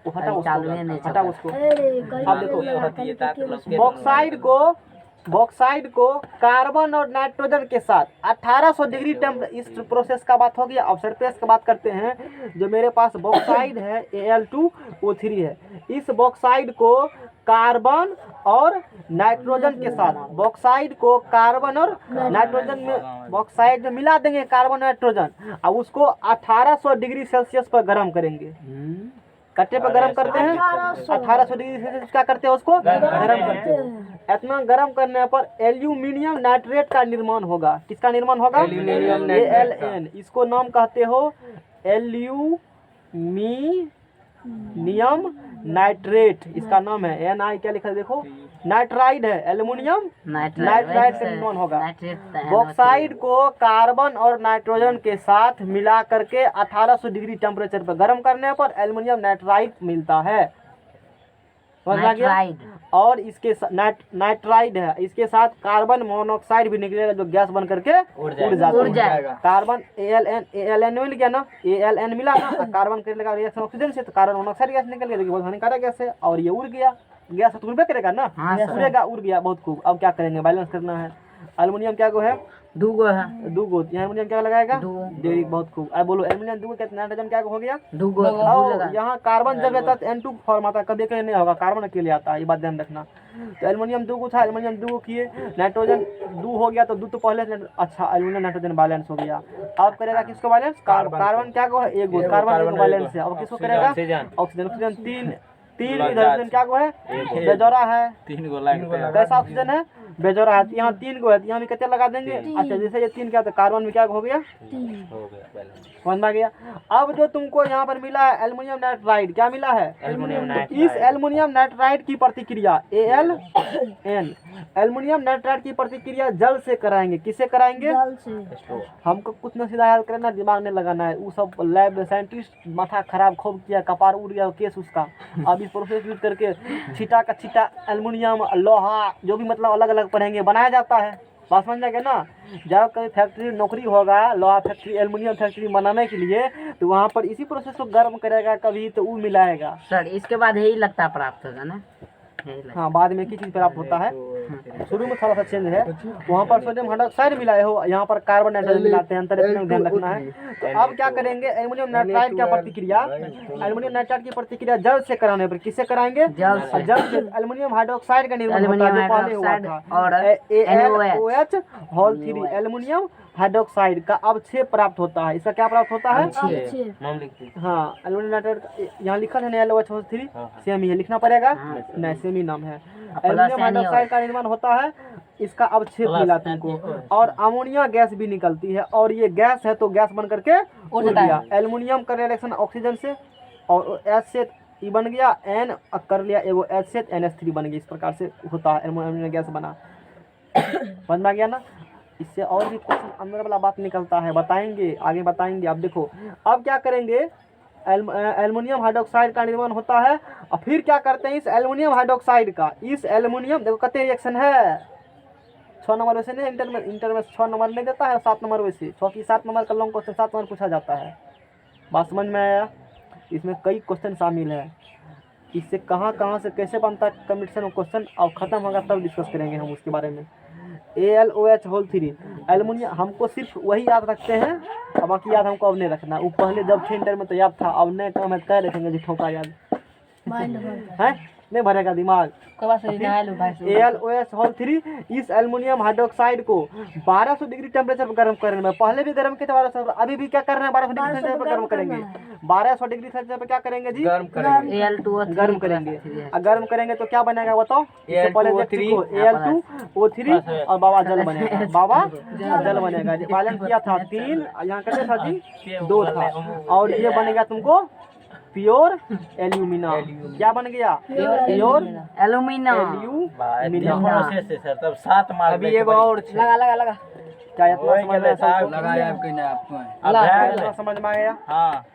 वो हटा उसको, चालू है नहीं हटा उसको। अब देखो होती है ताकि बॉक्साइड को कार्बन और नाइट्रोजन के साथ 1800 डिग्री टेम्परेचर, इस प्रोसेस का बात हो गया। अब सरफेस का बात करते हैं। जो मेरे पास बॉक्साइड है Al2O3 है। इस बॉक्साइड को कार्बन और नाइट्रोजन के साथ, बॉक्साइड को कार्बन और नाइट्रोजन में बॉक्साइड में मिला देंगे कार्बन नाइट्रोजन। अब उसको 1800 डिग्री सेल्सियस पर गर्म करेंगे। कट्टे पर गर्म करते हैं 1800 डिग्री सेल्सियस। क्या करते हैं? उसको गर्म करते हैं। इतना गर्म करने पर एल्यूमिनियम नाइट्रेट का निर्माण होगा। किसका निर्माण होगा? ALN। इसको नाम कहते हो एल्यूमिनियम नाइट्रेट। इसका नाम है Na। क्या लिखा है देखो? नाइट्राइड है। एल्यूमिनियम नाइट्राइड का निर्माण होगा। बॉक्साइड को कार्बन और नाइट्रोजन के साथ मिला करके 1800 डिग्री टेम्परेचर पर गर्म करने पर एल्यूमिनियम नाइट्राइड मिलता है। समझ में आ गया? और इसके नाइट्राइड है, इसके साथ कार्बन मोनोऑक्साइड भी निकलेगा जो गैस बन करके उड़ जाएगा। कार्बन ALN मिल गया ना, ALN मिला ना, कार्बन करेगा रिएक्शन ऑक्सीजन से तो कार्बन मोनोऑक्साइड गैस निकल गया, बहुत हानिकारक गैस है। और ये उड़ गया, गैस तो उड़बे करेगा ना, उड़ेगा, उड़ गया, बहुत खूब। अब क्या करेंगे? बैलेंस करना है। एल्युमिनियम क्या को है? 2 गो है। 2 गो। एल्युमिनियम क्या लगाएगा? 2। बहुत खूब। अब बोलो एल्युमिनियम 2 कितना? नाइट्रोजन क्या हो गया? 2 गो। यहाँ कार्बन जब रहता है N2 फॉर्म आता है, कभी कभी नहीं होगा, कार्बन अकेले आता है, ये बात ध्यान रखना। तो एल्युमिनियम 2 गो था, एल्युमिनियम 2 गो किए, नाइट्रोजन 2 हो गया तो 2 तो पहले। अच्छा, एल्युमिनियम नाइट्रोजन बैलेंस हो गया। अब करेगा किसको बैलेंस? कार्बन क्या को है? 1 गो। कार्बन 1 बैलेंस है। अब किसको करेगा? ऑक्सीजन। ऑक्सीजन 3 इधर क्या को है? बेजोरा है। 3 गो लाइन पे कैसा ऑक्सीजन है? बेजोरा है। यहाँ 3 गो है, यहाँ भी कितने लगा देंगे? अच्छा, जैसे ये 3 क्या तो कार्बन में क्या हो गया? हो गया बैलेंस। समझ में आ गया? अब जो तुमको यहाँ पर मिला है एल्युमिनियम नाइट्राइड, क्या मिला है? एल्युमिनियम तो नाइट्राइड। इस एल्युमिनियम नाइट्राइड की प्रतिक्रिया ALN, एल्युमिनियम नाइट्राइड की प्रतिक्रिया जल से कराएंगे। किससे कराएंगे? जल से। हमको कुछ न सीधा याद करना, दिमाग नहीं लगाना है। वो सब लैब साइंटिस्ट माथा खराब खूब किया, कपार उड़ गया केस उसका। अब इस प्रोसेस यूज करके छिटा का छिटा एल्युमिनियम, लोहा, जो भी मतलब अलग अलग पढ़ेंगे, बनाया जाता है। बात समझ जाएगा ना? जब कभी फैक्ट्री नौकरी होगा, लोहा फैक्ट्री, एल्युमिनियम फैक्ट्री बनाने के लिए, तो वहाँ पर इसी प्रोसेस को गर्म करेगा कभी, तो वो मिलाएगा। सर इसके बाद यही लगता प्राप्त होगा ना? हाँ, बाद में की चीज प्राप्त होता है। शुरू में थोड़ा सा चेंज है। वहाँ पर सोडियम हाइड्रोक्साइड मिलाए हो, यहाँ पर कार्बन नाइट्रोजन मिलाते हैं, अंतर इतना ध्यान रखना है। तो अब क्या करेंगे? एल्युमिनियम नाइट्राइड का प्रतिक्रिया, एल्युमिनियम नाइट्राइड की प्रतिक्रिया जल से कराने पर किससे कराएंगे? जल से। एल्युमिनियम हाइड्रोक्साइड का निर्माण होता है जो पहले हुआ था, AlOH3। एल्युमिनियम हाइड्रोक्साइड का अब 6 प्राप्त होता है। इसका क्या प्राप्त होता है? नाम लिख दीजिए। हाँ, एल्युमिनियम नाइट्राइड यहाँ लिखा है ना AlOH3, सेम ही है, लिखना पड़ेगा नहीं, सेम ही नाम है। एल्युमिनियम हाइड्रोक्साइड का निर्माण होता है, इसका अब 6 मिला तुमको। और अमोनिया गैस भी निकलती है, और ये गैस है तो गैस बन करके उड़ गया। एल्युमिनियम का रिएक्शन ऑक्सीजन से, और H से E बन गया, N कर लिया, एगो H से NH3 बन गया। इस प्रकार से होता है, एल्युमिनियम गैस बना। समझ में आ गया ना? इससे और भी क्वेश्चन अंदर वाला बात निकलता है, बताएंगे आगे बताएंगे। अब देखो, अब क्या करेंगे? एल्युमिनियम हाइड्रोक्साइड का निर्माण होता है, और फिर क्या करते हैं? इस एल्युमिनियम हाइड्रोक्साइड का, इस एल्युमिनियम, देखो कितने रिएक्शन है, 6 नंबर वैसे नहीं, इंटर में 6 नंबर नहीं देता है, 7 नंबर वैसे, 6 की 7 नंबर का लॉन्ग क्वेश्चन 7 नंबर पूछा जाता है। बात समझ में आया? इसमें कई क्वेश्चन शामिल है। इससे कहाँ से कैसे बनता है कॉम्पिटिशन क्वेश्चन, और खत्म होगा तब डिस्कस करेंगे हम उसके बारे में। AlOH whole 3 aluminium. हमको सिर्फ वही याद रखते हैं, अब बाकी याद हमको अब नहीं रखना। वो पहले जब थे इंटर में तो याद था, अब नहीं काम है कह रखेंगे जी ठोका याद है, नहीं भरेगा दिमाग। कोई बात नहीं, नहा लो भाई। AlOH होल 3 इस एल्युमिनियम हाइड्रोक्साइड को 1200 डिग्री टेम्परेचर पर गर्म करने में, पहले भी गर्म किया था 1200, अभी भी क्या कर रहे हैं 1200 डिग्री सेल्सियस पर गर्म करेंगे। 1200 डिग्री सेल्सियस पर क्या करेंगे जी? गर्म करेंगे। Al2O3 गर्म करेंगे। और गर्म करेंगे तो क्या बनेगा बताओ? इससे पहले देख चुको Al2O3 और बाबा जल बनेगा, बाबा जल बनेगा। बैलेंस किया था 3, यहाँ कितने था जी? 2 था। और ये बनेगा तुमको प्योर एल्यूमिना। क्या बन गया? Pure aluminium. एल्यूमिना। प्रोसेस है सर, तब 7 मार्क अभी ये और लगा लगा लगा। क्या इतना वही समझ में कहते आया? साहब, लगाया आपके ने आपको अब है इतना समझ में आया? हाँ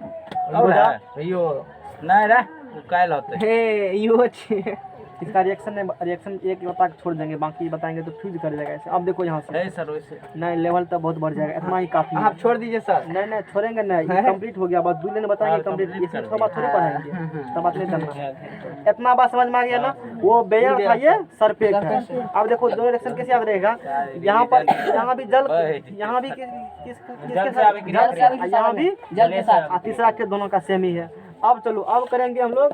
और है भैयो नहीं रे वो कायल होते हे यो छे इसका रिएक्शन एक बता के छोड़ देंगे, बाकी बताएंगे तो फ्यूज कर जाएगा ऐसे। अब देखो यहाँ से नहीं सर वैसे नहीं, लेवल तो बहुत बढ़ जाएगा, इतना ही काफी है। आप छोड़ दीजिए सर। नहीं छोड़ेंगे नहीं, ये कंप्लीट हो गया, बस दूल्हे ने बताएंगे कंप्लीट, इसमें थोड़ा बात थोड़ी पढ़ाएंगे, सब बात नहीं करना। इतना बात समझ में आ गया ना? वो बेयर था, ये सरपेक है। अब देखो दो रिएक्शन कैसे याद रहेगा, यहाँ पर यहाँ भी जल, यहाँ भी किसके साथ जल, यहाँ भी जल के साथ। तीसरा के दोनों का सेम ही है। अब चलो अब करेंगे हम लोग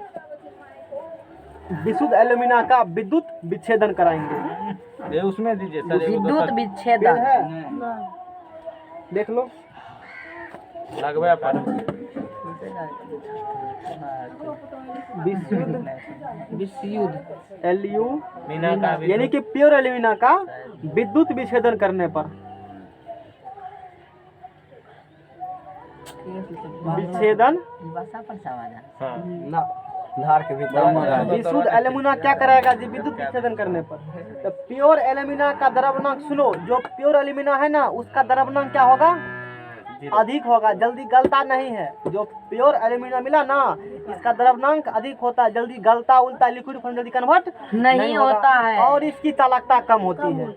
विशुद्ध एल्यूमिना का विद्युत विच्छेदन कराएंगे। ये उसमें दीजिए सर, एक दो विद्युत सर विच्छेदन है, देख लो। लगवा पर विद्युत मीना का भी यानी कि प्योर एल्यूमिना का विद्युत विच्छेदन करने पर, विच्छेदन हाँ ना धार के भीतर विशुद्ध एल्यूमिना क्या कराएगा जी? विद्युत विच्छेदन करने पर। तो प्योर एल्यूमिना का द्रव्यमान सुनो, जो प्योर एल्यूमिना है ना उसका द्रव्यमान क्या होगा? अधिक होगा, जल्दी गलता नहीं है। जो प्योर एल्यूमिना मिला ना इसका द्रव्यमान अधिक होता है, जल्दी गलता उलता लिक्विड फॉर्म जल्दी कन्वर्ट नहीं होता है, और इसकी चालकता कम होती है,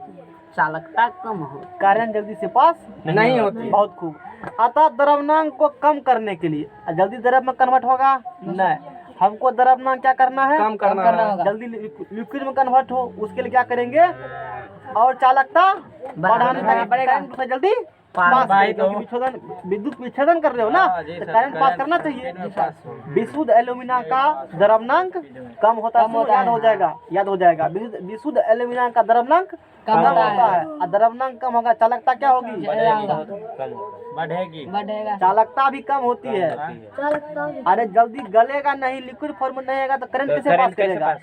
चालकता कम हो, कारण जल्दी से पास नहीं होती। बहुत खूब। अतः द्रव्यमान को कम करने के लिए जल्दी द्रव में कन्वर्ट होगा नहीं, हमको द्रव्यमान क्या करना है? कम करना है। जल्दी लिक्विड में कन्वर्ट हो, उसके लिए क्या करेंगे? और चालकता बढ़ाने करंट से जल्दी पास करें, क्योंकि विच्छेदन विद्युत विच्छेदन कर रहे हो ना, हाँ, जी तो सर, करंट पास करंट करना चाहिए। पास हो। विशुद्ध एल्यूमिना का द्रव्यमांक कम होता है, याद हो जाएगा, याद हो जाएगा। विशुद्ध एल्यूमिना का द्रव्यमांक कम होता है, और द्रव्यमांक कम होगा, चालकता क्या होगी? बढ़ेगी बढ़ेगा, चालकता भी कम होती है। अरे जल्दी गलेगा नहीं, लिक्विड फॉर्म में नहीं आएगा तो करंट कैसे पास करेगा?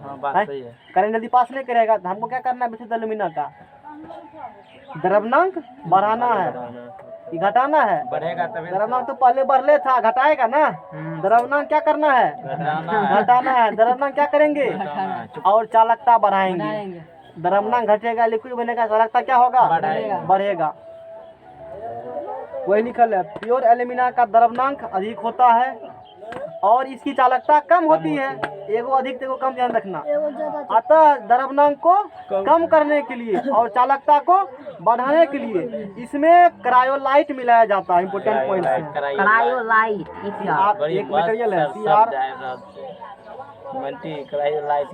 हाँ बात सही है। करंट जल्दी पास नहीं करेगा तो हमको क्या करना है? विशुद्ध एल्यूमिना का द्रव्यमांक बढ़ाना है कि घटाना है? बढ़ेगा तभी द्रव्यमांक तो पहले बढ़ले था, घटाएगा ना। द्रव्यमांक क्या करना है? घटाना है। द्रव्यमांक क्या करेंगे? और चालकता बढ़ाएंगे। द्रव्यमांक घटेगा, लिक्विड बनेगा, चालकता क्या होगा? बढ़ेगा। वही लिखल है, प्योर एल्यूमिना का द्रव्यमांक अधिक होता है और इसकी चालकता कम होती है। एगो अधिक एगो कम ध्यान रखना। अतः द्रव्यमांक को कम करने के लिए और चालकता को बढ़ाने के लिए इसमें क्रायोलाइट मिलाया जाता है। इम्पोर्टेंट पॉइंट है क्रायोलाइट। एक मटेरियल है CryoLite।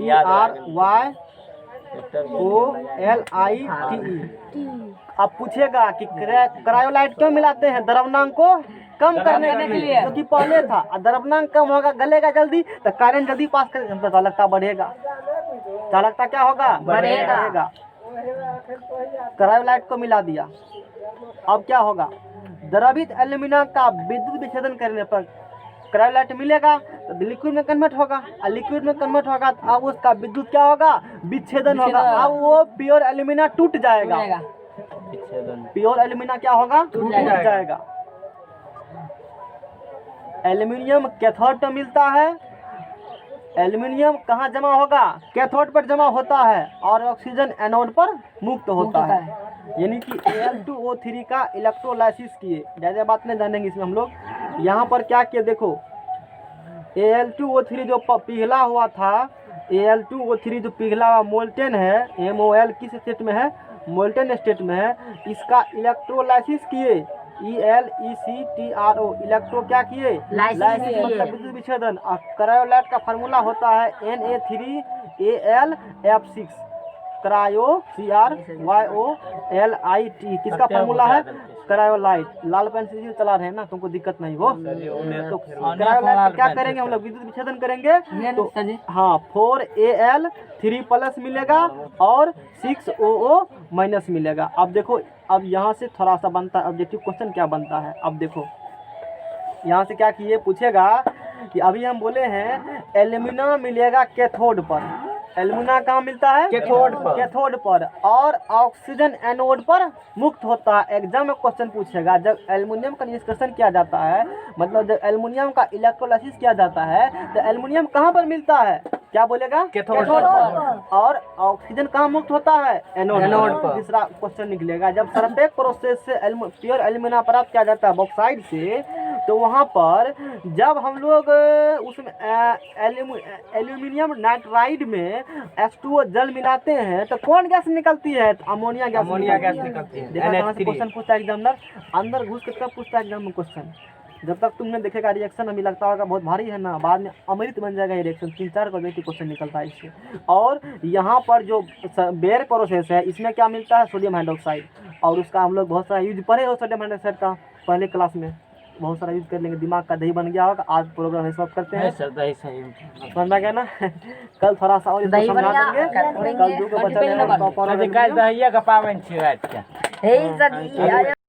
अब पूछेगा कि क्रायोलाइट क्यों मिलाते हैं? द्रव्यमांक को कम करने के लिए, क्योंकि पहले था द्रव्यमांक कम होगा, गलेगा जल्दी तो करंट जल्दी पास करेगा, चालकता बढ़ेगा। चालकता क्या होगा? बढ़ेगा। क्रायोलाइट को मिला दिया, अब क्या होगा? द्रवित एल्यूमिना का विद्युत विच्छेदन करने पर क्रायोलाइट मिलेगा तो लिक्विड में कन्वर्ट होगा, और लिक्विड में कन्वर्ट होगा तो अब उसका विद्युत क्या होगा? विच्छेदन होगा। अब वो प्योर एल्यूमिना टूट जाएगा। प्योर एल्यूमिना क्या होगा? टूट जाएगा। एल्यूमिनियम कैथोड पर मिलता है। एल्यूमिनियम कहाँ जमा होगा? कैथोड पर जमा होता है और ऑक्सीजन एनोड पर मुक्त होता है। यानी कि Al2O3 का इलेक्ट्रोलाइसिस किए, ज़्यादा बात नहीं जानेंगे इसमें हम लोग। यहाँ पर क्या किए देखो, Al2O3 जो पिघला हुआ था, Al2O3 जो पिघला हुआ मोल्टेन है, MOL किस स्टेट में है? मोल्टेन स्टेट में है। इसका इलेक्ट्रोलाइसिस किए, ELECTRO, इलेक्ट्रो क्या किए? लाइसिस मतलब विद्युत विच्छेदन। और क्रायोलाइट का फार्मूला होता है Na3Al F6। क्रायो CRYOLIT किसका फार्मूला है? क्रायोलाइट। लाल पेन से चला रहे हैं ना, तुमको दिक्कत नहीं हो तो क्रायोलाइट का क्या करेंगे हम लोग? विद्युत विच्छेदन करेंगे तो हाँ 4Al 3+ मिलेगा और 6Oo- मिलेगा। अब देखो, अब यहाँ से थोड़ा सा बनता है ऑब्जेक्टिव क्वेश्चन। क्या बनता है अब देखो, यहाँ से क्या किए पूछेगा कि अभी हम बोले हैं एल्यूमिना मिलेगा कैथोड पर। एल्यूमिना कहाँ मिलता है? कैथोड पर। और ऑक्सीजन एनोड पर मुक्त होता है। एग्जाम में क्वेश्चन पूछेगा जब एल्युमिनियम का निष्कर्षण किया जाता है, मतलब जब एल्युमिनियम का इलेक्ट्रोलाइसिस किया जाता है तो एल्युमिनियम कहाँ पर मिलता है? क्या बोलेगा? कैथोड पर। और ऑक्सीजन कहाँ मुक्त होता है? एनोड पर। तीसरा क्वेश्चन निकलेगा जब सरपेक प्रोसेस से प्योर एल्यूमिना प्राप्त किया जाता है बॉक्साइड से, तो वहाँ पर जब हम लोग उसमें एल्यूमिनियम नाइट्राइड में H2O जल मिलाते हैं तो कौन गैस निकलती है? अमोनिया गैस निकलती है। देखा कहाँ से क्वेश्चन पूछता है एग्जामिनर? अंदर घुस के तब पूछता है एग्जाम में क्वेश्चन। जब तक तुमने देखेगा रिएक्शन अभी लगता होगा बहुत भारी है ना, बाद में अमृत बन जाएगा ये रिएक्शन। 3-4 क्वेश्चन निकलता है इससे। और यहाँ पर जो बेयर प्रोसेस है इसमें क्या मिलता है? Sodium hydroxide. और उसका हम लोग बहुत सारा यूज पढ़े हो सोडियम हाइड्रोक्साइड का पहले क्लास में, बहुत सारा यूज कर लेंगे। दिमाग का दही बन गया होगा। आज प्रोग्राम सब करते हैं सर दही सही समझा गया ना? कल थोड़ा सा और इसको दही समझा बन गया, देंगे। कल कल 2 को बचा कल दहिया का पावन छिड़ात क्या हे सदी